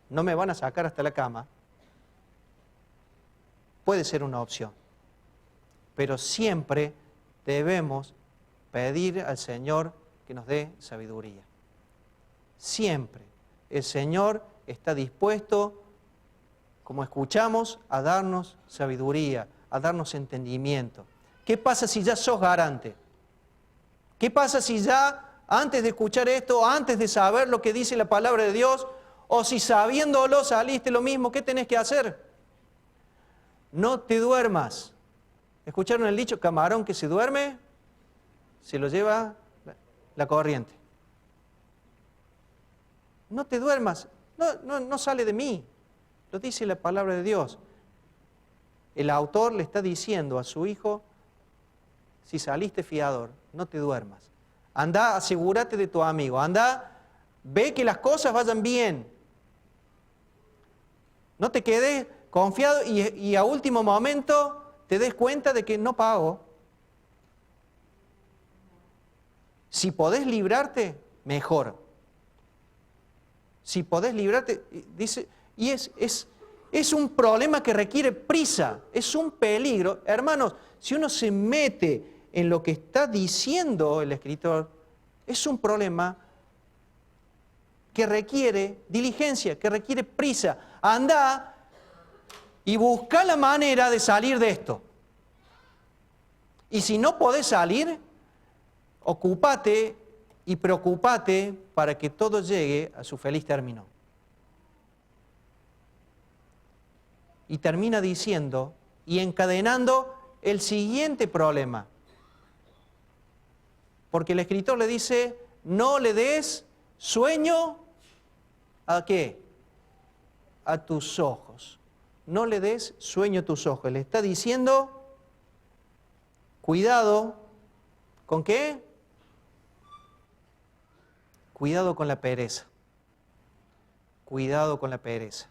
no me van a sacar hasta la cama, puede ser una opción. Pero siempre debemos pedir al Señor que nos dé sabiduría. Siempre. El Señor está dispuesto, como escuchamos, a darnos sabiduría, a darnos entendimiento. ¿Qué pasa si ya sos garante? ¿Qué pasa si ya, antes de escuchar esto, antes de saber lo que dice la palabra de Dios, o si sabiéndolo saliste lo mismo, ¿qué tenés que hacer? No te duermas. ¿Escucharon el dicho? Camarón que se duerme, se lo lleva la corriente. No te duermas. No sale de mí. Lo dice la palabra de Dios. El autor le está diciendo a su hijo, si saliste fiador, no te duermas. Anda, asegúrate de tu amigo. Anda, ve que las cosas vayan bien. No te quedes confiado y a último momento te des cuenta de que no pago. Si podés librarte, mejor. Si podés librarte, dice, y es un problema que requiere prisa, es un peligro. Hermanos, si uno se mete en lo que está diciendo el escritor, es un problema que requiere diligencia, que requiere prisa. Anda y busca la manera de salir de esto. Y si no podés salir, ocúpate y preocúpate para que todo llegue a su feliz término. Y termina diciendo y encadenando el siguiente problema. Porque el escritor le dice, no le des sueño ¿a qué? A tus ojos. No le des sueño a tus ojos. Le está diciendo, cuidado, ¿con qué? Cuidado con la pereza. Cuidado con la pereza.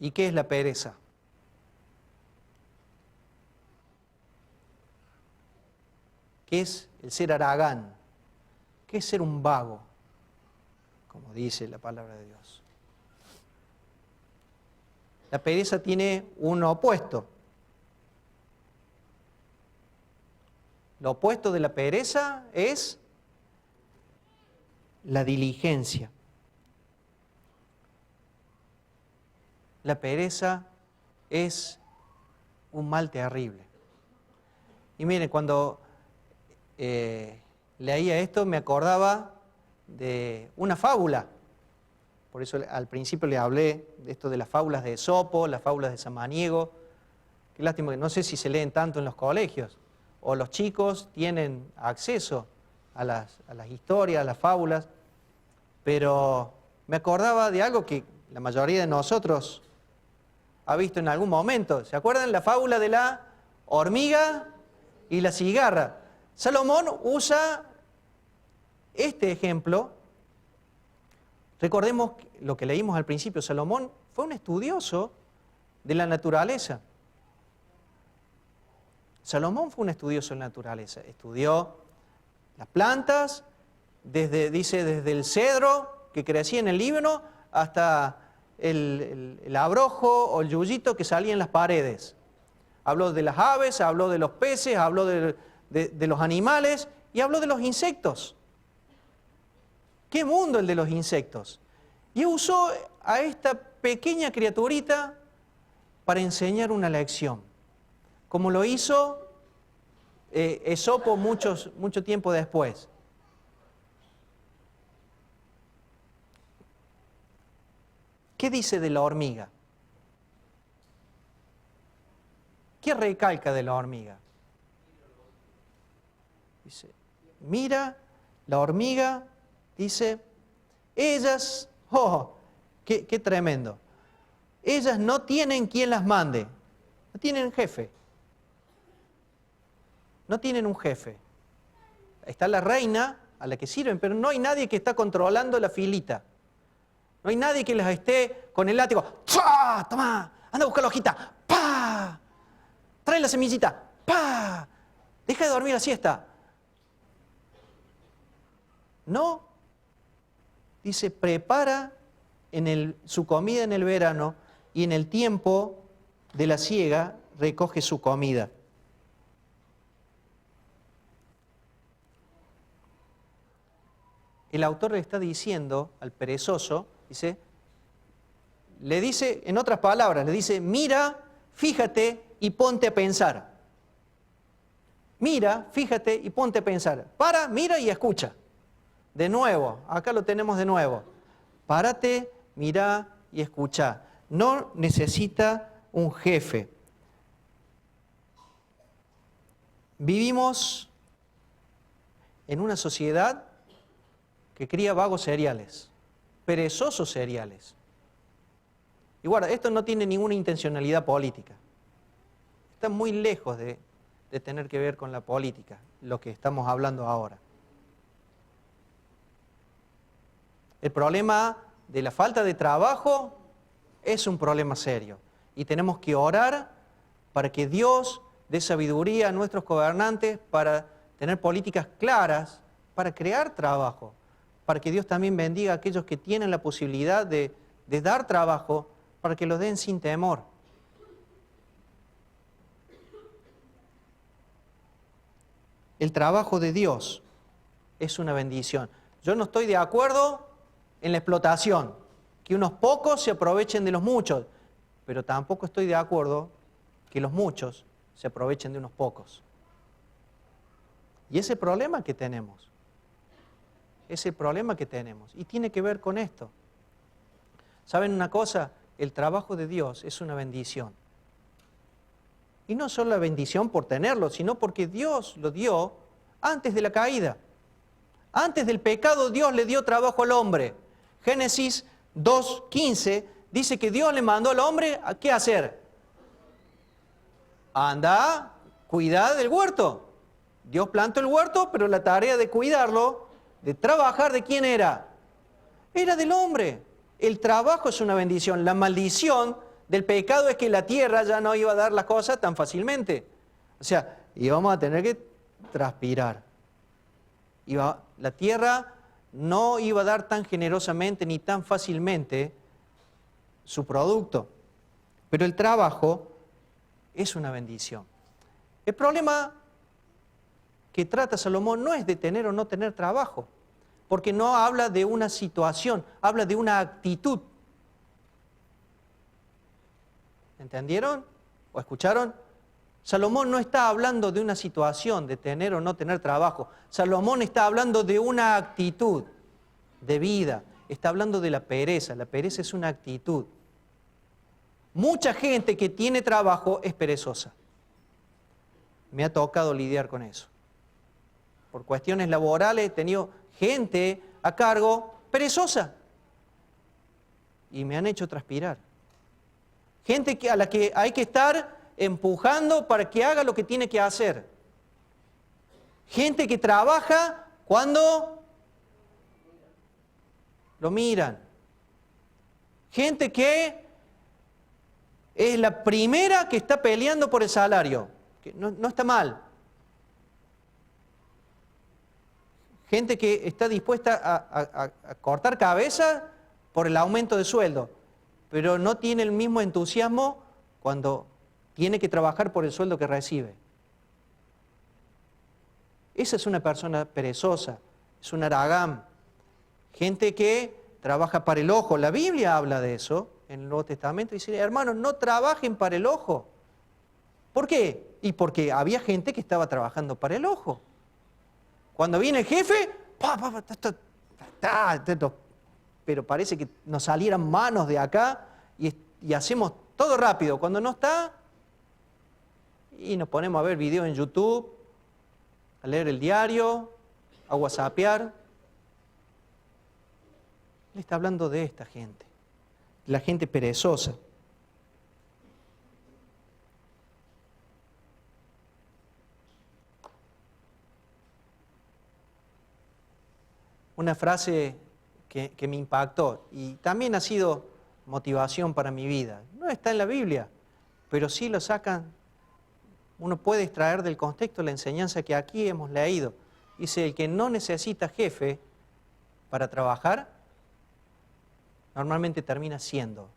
¿Y qué es la pereza? ¿Qué es el ser haragán? ¿Qué es ser un vago? Como dice la palabra de Dios. La pereza tiene un opuesto. Lo opuesto de la pereza es la diligencia. La pereza es un mal terrible. Y miren, cuando leía esto me acordaba de una fábula. Por eso al principio le hablé de esto de las fábulas de Esopo, las fábulas de Samaniego. Qué lástima que no sé si se leen tanto en los colegios o los chicos tienen acceso a las historias, a las fábulas. Pero me acordaba de algo que la mayoría de nosotros ha visto en algún momento. ¿Se acuerdan la fábula de la hormiga y la cigarra? Salomón usa este ejemplo. Recordemos lo que leímos al principio. Salomón fue un estudioso de la naturaleza. Salomón fue un estudioso de la naturaleza. Estudió las plantas, desde el cedro que crecía en el Líbano hasta el abrojo o el yuyito que salía en las paredes. Habló de las aves, habló de los peces, habló de los animales y habló de los insectos. ¿Qué mundo el de los insectos? Y usó a esta pequeña criaturita para enseñar una lección, como lo hizo Esopo mucho tiempo después. ¿Qué dice de la hormiga? ¿Qué recalca de la hormiga? Dice, mira, la hormiga, dice, ellas, qué tremendo, ellas no tienen quien las mande, no tienen jefe, no tienen un jefe. Está la reina a la que sirven, pero no hay nadie que está controlando la filita. No hay nadie que las esté con el látigo, ¡chua! ¡Toma! ¡Anda a buscar la hojita! ¡Pa! ¡Trae la semillita! ¡Pa! ¡Deja de dormir la siesta! No. Dice, prepara su comida en el verano y en el tiempo de la siega recoge su comida. El autor le está diciendo al perezoso, le dice, en otras palabras, le dice, mira, fíjate y ponte a pensar. Mira, fíjate y ponte a pensar. Para, mira y escucha. De nuevo, acá lo tenemos de nuevo. Párate, mira y escucha. No necesita un jefe. Vivimos en una sociedad que cría vagos seriales, perezosos seriales. Y guarda, esto no tiene ninguna intencionalidad política. Está muy lejos de tener que ver con la política, lo que estamos hablando ahora. El problema de la falta de trabajo es un problema serio. Y tenemos que orar para que Dios dé sabiduría a nuestros gobernantes para tener políticas claras, para crear trabajo, para que Dios también bendiga a aquellos que tienen la posibilidad de dar trabajo, para que lo den sin temor. El trabajo de Dios es una bendición. Yo no estoy de acuerdo en la explotación, que unos pocos se aprovechen de los muchos, pero tampoco estoy de acuerdo que los muchos se aprovechen de unos pocos. Y ese problema que tenemos, y tiene que ver con esto. ¿Saben una cosa? El trabajo de Dios es una bendición. Y no solo la bendición por tenerlo, sino porque Dios lo dio antes de la caída. Antes del pecado, Dios le dio trabajo al hombre. Génesis 2:15 dice que Dios le mandó al hombre a ¿qué hacer? Anda, cuidar del huerto. Dios plantó el huerto, pero la tarea de cuidarlo, de trabajar, ¿de quién era? Era del hombre. El trabajo es una bendición. La maldición del pecado es que la tierra ya no iba a dar las cosas tan fácilmente. O sea, íbamos a tener que transpirar. La tierra no iba a dar tan generosamente ni tan fácilmente su producto. Pero el trabajo es una bendición. El problema que trata Salomón no es de tener o no tener trabajo, porque no habla de una situación, habla de una actitud. ¿Entendieron? ¿O escucharon? Salomón no está hablando de una situación de tener o no tener trabajo. Salomón está hablando de una actitud de vida. Está hablando de la pereza. La pereza es una actitud. Mucha gente que tiene trabajo es perezosa. Me ha tocado lidiar con eso. Por cuestiones laborales he tenido gente a cargo perezosa. Y me han hecho transpirar. Gente a la que hay que estar empujando para que haga lo que tiene que hacer. Gente que trabaja cuando lo miran. Gente que es la primera que está peleando por el salario. Que no está mal. Gente que está dispuesta a cortar cabeza por el aumento de sueldo, pero no tiene el mismo entusiasmo cuando Tiene que trabajar por el sueldo que recibe. Esa es una persona perezosa, es un haragán. Gente que trabaja para el ojo. La Biblia habla de eso en el Nuevo Testamento. Dice, hermanos, no trabajen para el ojo. ¿Por qué? Y porque había gente que estaba trabajando para el ojo. Cuando viene el jefe, pero parece que nos salieran manos de acá y hacemos todo rápido. Cuando no está, y nos ponemos a ver videos en YouTube, a leer el diario, a whatsappear. Él está hablando de esta gente, la gente perezosa. Una frase que me impactó y también ha sido motivación para mi vida. No está en la Biblia, pero sí lo sacan. Uno puede extraer del contexto la enseñanza que aquí hemos leído. Dice, el que no necesita jefe para trabajar, normalmente termina siendo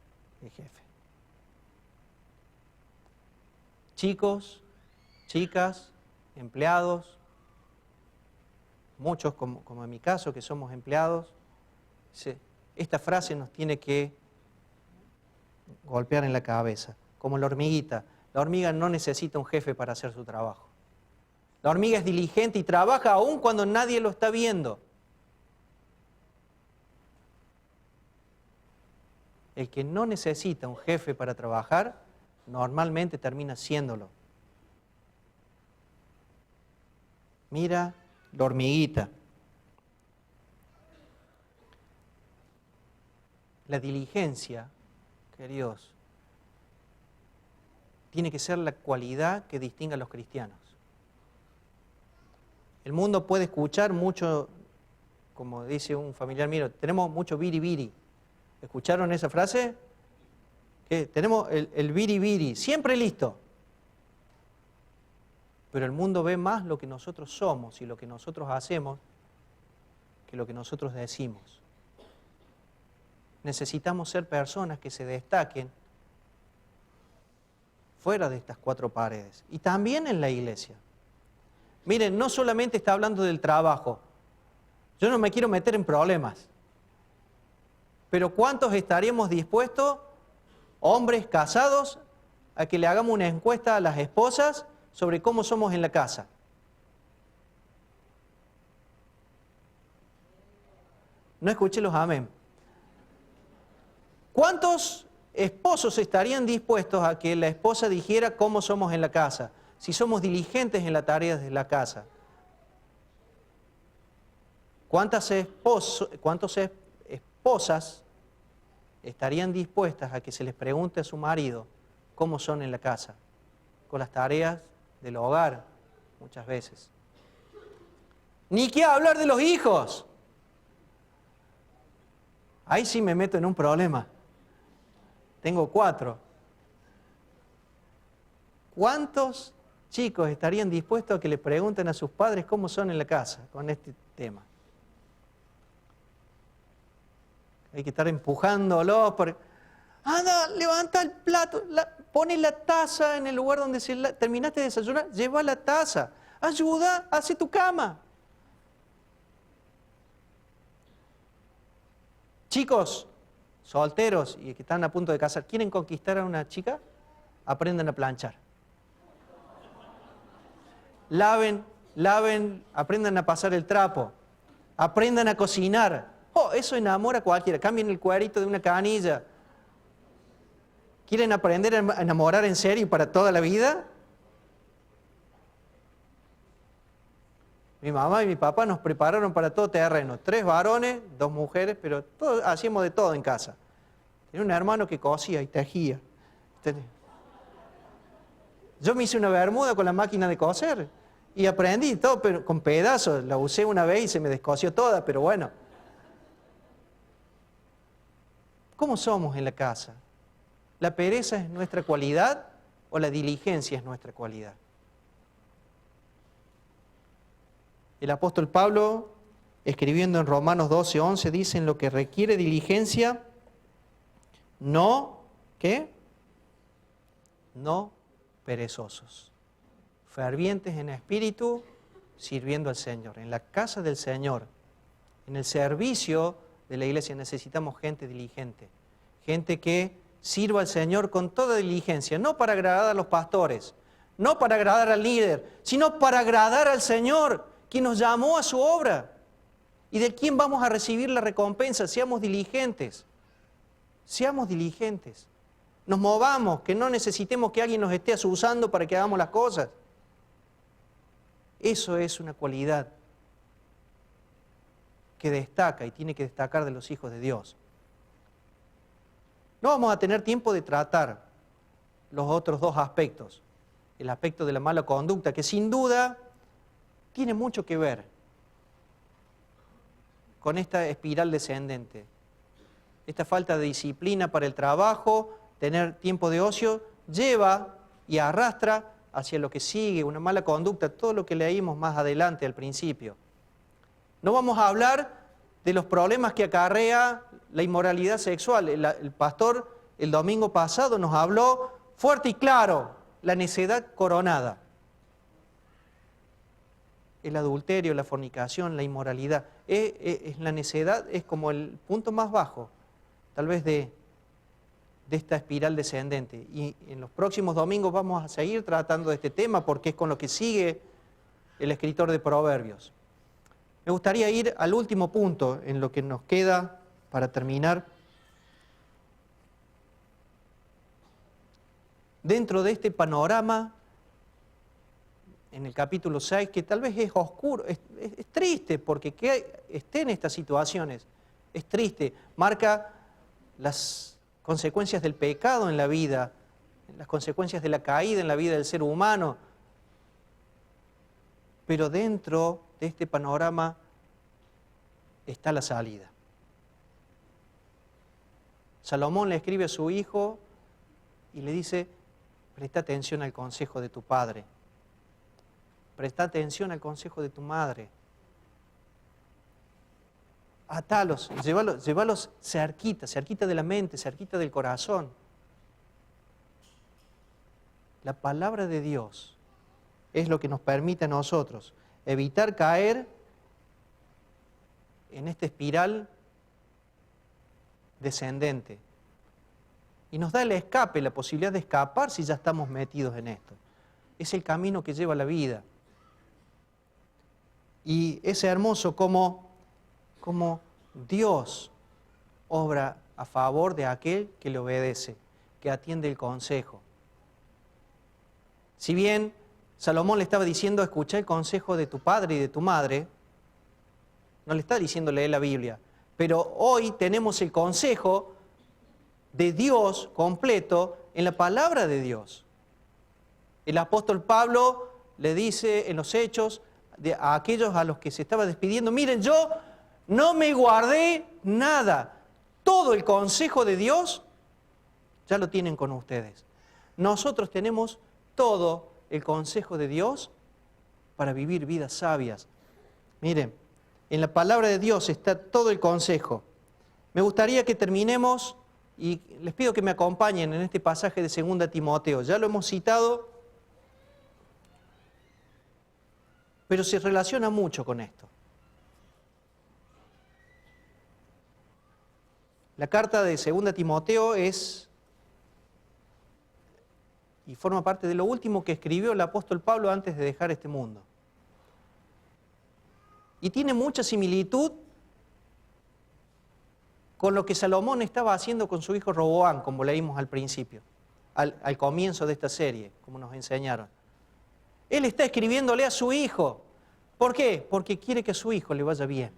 el jefe. Chicos, chicas, empleados, muchos como en mi caso que somos empleados, esta frase nos tiene que golpear en la cabeza, como la hormiguita. La hormiga no necesita un jefe para hacer su trabajo. La hormiga es diligente y trabaja aún cuando nadie lo está viendo. El que no necesita un jefe para trabajar, normalmente termina siéndolo. Mira la hormiguita. La diligencia, queridos, tiene que ser la cualidad que distinga a los cristianos. El mundo puede escuchar mucho, como dice un familiar mío, tenemos mucho biribiri. ¿Escucharon esa frase? Que tenemos el biribiri, siempre listo. Pero el mundo ve más lo que nosotros somos y lo que nosotros hacemos que lo que nosotros decimos. Necesitamos ser personas que se destaquen fuera de estas cuatro paredes y también en la iglesia. Miren, no solamente está hablando del trabajo. Yo no me quiero meter en problemas. Pero ¿cuántos estaríamos dispuestos, hombres casados, a que le hagamos una encuesta a las esposas sobre cómo somos en la casa? No escuché los amén. ¿Cuántos esposos estarían dispuestos a que la esposa dijera cómo somos en la casa? Si somos diligentes en las tareas de la casa. ¿Cuántas esposas estarían dispuestas a que se les pregunte a su marido cómo son en la casa? Con las tareas del hogar, muchas veces. Ni qué hablar de los hijos. Ahí sí me meto en un problema. Tengo 4. ¿Cuántos chicos estarían dispuestos a que le pregunten a sus padres cómo son en la casa con este tema? Hay que estar empujándolos. Anda, levanta el plato, pone la taza en el lugar donde terminaste de desayunar, lleva la taza, ayuda, hace tu cama. Chicos solteros y que están a punto de casar, ¿quieren conquistar a una chica? Aprendan a planchar. Laven, aprendan a pasar el trapo, aprendan a cocinar. Oh, eso enamora a cualquiera. Cambien el cuerito de una canilla. ¿Quieren aprender a enamorar en serio para toda la vida? Mi mamá y mi papá nos prepararon para todo terreno. 3 varones, 2 mujeres, pero hacíamos de todo en casa. Tenía un hermano que cosía y tejía. Yo me hice una bermuda con la máquina de coser y aprendí todo, pero con pedazos. La usé una vez y se me descosió toda, pero bueno. ¿Cómo somos en la casa? ¿La pereza es nuestra cualidad o la diligencia es nuestra cualidad? El apóstol Pablo, escribiendo en Romanos 12:11, dice: en lo que requiere diligencia, no, ¿qué? No perezosos. Fervientes en espíritu, sirviendo al Señor. En la casa del Señor, en el servicio de la iglesia necesitamos gente diligente. Gente que sirva al Señor con toda diligencia, no para agradar a los pastores, no para agradar al líder, sino para agradar al Señor, quien nos llamó a su obra y de quien vamos a recibir la recompensa. Seamos diligentes, seamos diligentes. Nos movamos, que no necesitemos que alguien nos esté asusando para que hagamos las cosas. Eso es una cualidad que destaca y tiene que destacar de los hijos de Dios. No vamos a tener tiempo de tratar los otros dos aspectos. El aspecto de la mala conducta, que sin duda tiene mucho que ver con esta espiral descendente. Esta falta de disciplina para el trabajo, tener tiempo de ocio, lleva y arrastra hacia lo que sigue, una mala conducta, todo lo que leímos más adelante al principio. No vamos a hablar de los problemas que acarrea la inmoralidad sexual. El pastor el domingo pasado nos habló fuerte y claro, la necedad coronada. El adulterio, la fornicación, la inmoralidad. La necedad es como el punto más bajo, tal vez de esta espiral descendente. Y en los próximos domingos vamos a seguir tratando de este tema porque es con lo que sigue el escritor de Proverbios. Me gustaría ir al último punto en lo que nos queda para terminar. Dentro de este panorama, en el capítulo 6, que tal vez es oscuro, es triste, porque que esté en estas situaciones es triste, marca las consecuencias del pecado en la vida, las consecuencias de la caída en la vida del ser humano. Pero dentro de este panorama está la salida. Salomón le escribe a su hijo y le dice: presta atención al consejo de tu padre, presta atención al consejo de tu madre, atalos, llévalos cerquita de la mente, cerquita del corazón. La palabra de Dios es lo que nos permite a nosotros evitar caer en esta espiral descendente. Y nos da el escape, la posibilidad de escapar si ya estamos metidos en esto. Es el camino que lleva a la vida. Y es hermoso como Dios obra a favor de aquel que le obedece, que atiende el consejo. Si bien Salomón le estaba diciendo: escucha el consejo de tu padre y de tu madre, no le está diciendo leer la Biblia, pero hoy tenemos el consejo de Dios completo en la palabra de Dios. El apóstol Pablo le dice en los Hechos a aquellos a los que se estaba despidiendo: miren, yo no me guardé nada, todo el consejo de Dios ya lo tienen con ustedes. Nosotros tenemos todo el consejo de Dios para vivir vidas sabias. Miren, en la palabra de Dios está todo el consejo. Me gustaría que terminemos y les pido que me acompañen en este pasaje de 2 Timoteo. Ya lo hemos citado, pero se relaciona mucho con esto. La carta de 2 Timoteo es y forma parte de lo último que escribió el apóstol Pablo antes de dejar este mundo. Y tiene mucha similitud con lo que Salomón estaba haciendo con su hijo Roboam, como leímos al principio, al comienzo de esta serie, como nos enseñaron. Él está escribiéndole a su hijo. ¿Por qué? Porque quiere que a su hijo le vaya bien.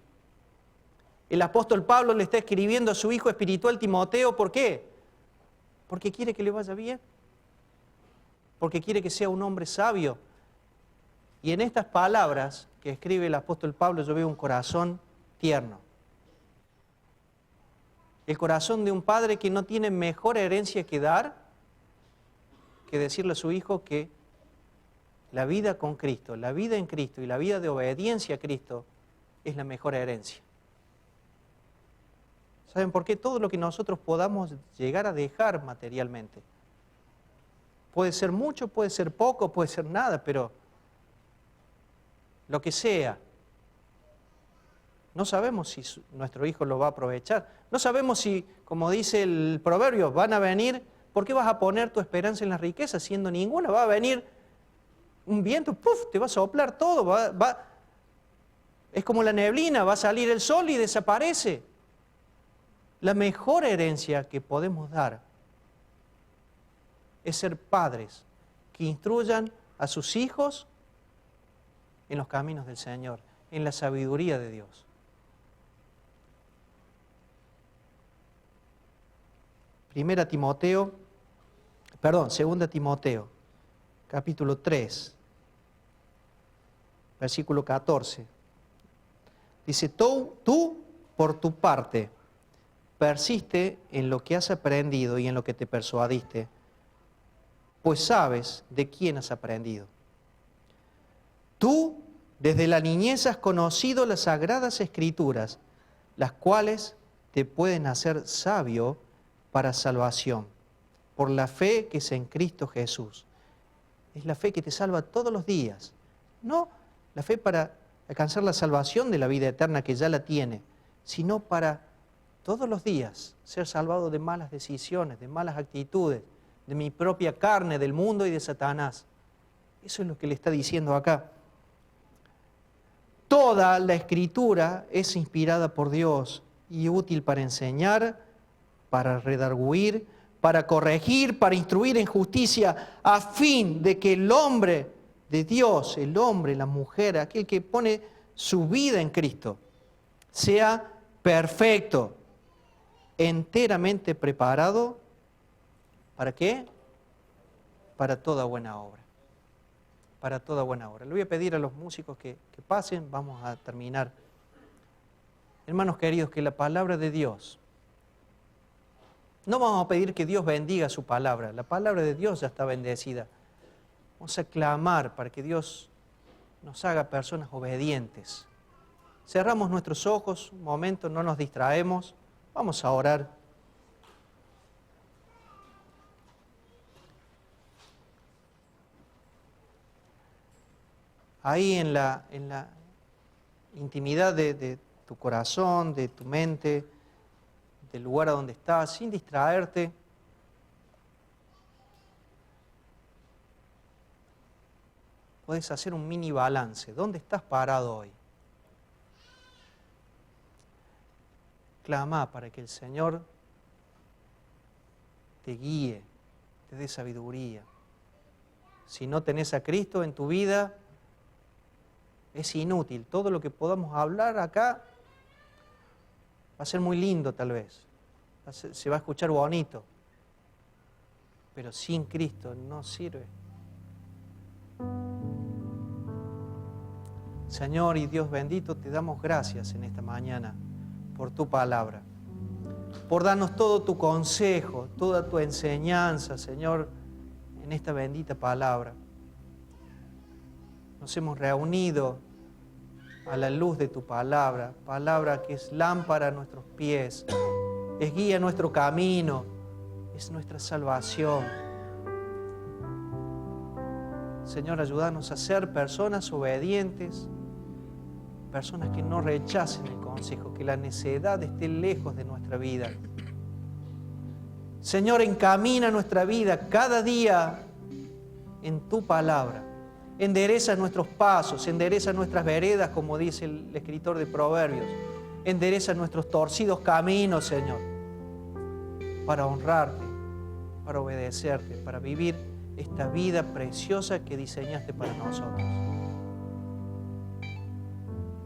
El apóstol Pablo le está escribiendo a su hijo espiritual Timoteo. ¿Por qué? Porque quiere que le vaya bien. Porque quiere que sea un hombre sabio. Y en estas palabras que escribe el apóstol Pablo yo veo un corazón tierno. El corazón de un padre que no tiene mejor herencia que dar que decirle a su hijo que la vida con Cristo, la vida en Cristo y la vida de obediencia a Cristo es la mejor herencia. ¿Saben por qué? Todo lo que nosotros podamos llegar a dejar materialmente Puede ser mucho, puede ser poco, puede ser nada, pero lo que sea. No sabemos si nuestro hijo lo va a aprovechar. No sabemos si, como dice el proverbio, van a venir. ¿Por qué vas a poner tu esperanza en las riquezas siendo ninguna? Va a venir un viento, ¡puf!, te va a soplar todo. Es como la neblina, va a salir el sol y desaparece. La mejor herencia que podemos dar es ser padres que instruyan a sus hijos en los caminos del Señor, en la sabiduría de Dios. Segunda Timoteo, capítulo 3, versículo 14. Dice, tú, por tu parte, persiste en lo que has aprendido y en lo que te persuadiste, pues sabes de quién has aprendido. Tú, desde la niñez has conocido las sagradas escrituras, las cuales te pueden hacer sabio para salvación, por la fe que es en Cristo Jesús. Es la fe que te salva todos los días, no la fe para alcanzar la salvación de la vida eterna que ya la tiene, sino para todos los días ser salvado de malas decisiones, de malas actitudes, de mi propia carne, del mundo y de Satanás. Eso es lo que le está diciendo acá. Toda la Escritura es inspirada por Dios y útil para enseñar, para redarguir, para corregir, para instruir en justicia, a fin de que el hombre de Dios, el hombre, la mujer, aquel que pone su vida en Cristo, sea perfecto, enteramente preparado, ¿para qué? Para toda buena obra. Para toda buena obra. Le voy a pedir a los músicos que pasen, vamos a terminar. Hermanos queridos, que la palabra de Dios, no vamos a pedir que Dios bendiga su palabra, la palabra de Dios ya está bendecida. Vamos a clamar para que Dios nos haga personas obedientes. Cerramos nuestros ojos un momento, no nos distraemos, vamos a orar. Ahí en la intimidad de tu corazón, de tu mente, del lugar a donde estás, sin distraerte, puedes hacer un mini balance. ¿Dónde estás parado hoy? Clama para que el Señor te guíe, te dé sabiduría. Si no tenés a Cristo en tu vida, es inútil. Todo lo que podamos hablar acá va a ser muy lindo tal vez. Se va a escuchar bonito. Pero sin Cristo no sirve. Señor y Dios bendito, te damos gracias en esta mañana por tu palabra. Por darnos todo tu consejo, toda tu enseñanza, Señor, en esta bendita palabra. Nos hemos reunido a la luz de tu palabra, palabra que es lámpara a nuestros pies, es guía a nuestro camino, es nuestra salvación. Señor, ayúdanos a ser personas obedientes, personas que no rechacen el consejo, que la necedad esté lejos de nuestra vida. Señor, encamina nuestra vida cada día en tu palabra. Endereza nuestros pasos, endereza nuestras veredas, como dice el escritor de Proverbios. Endereza nuestros torcidos caminos, Señor, para honrarte, para obedecerte, para vivir esta vida preciosa que diseñaste para nosotros.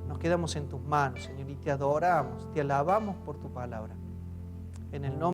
Nos quedamos en tus manos, Señor, y te adoramos, te alabamos por tu palabra. En el nombre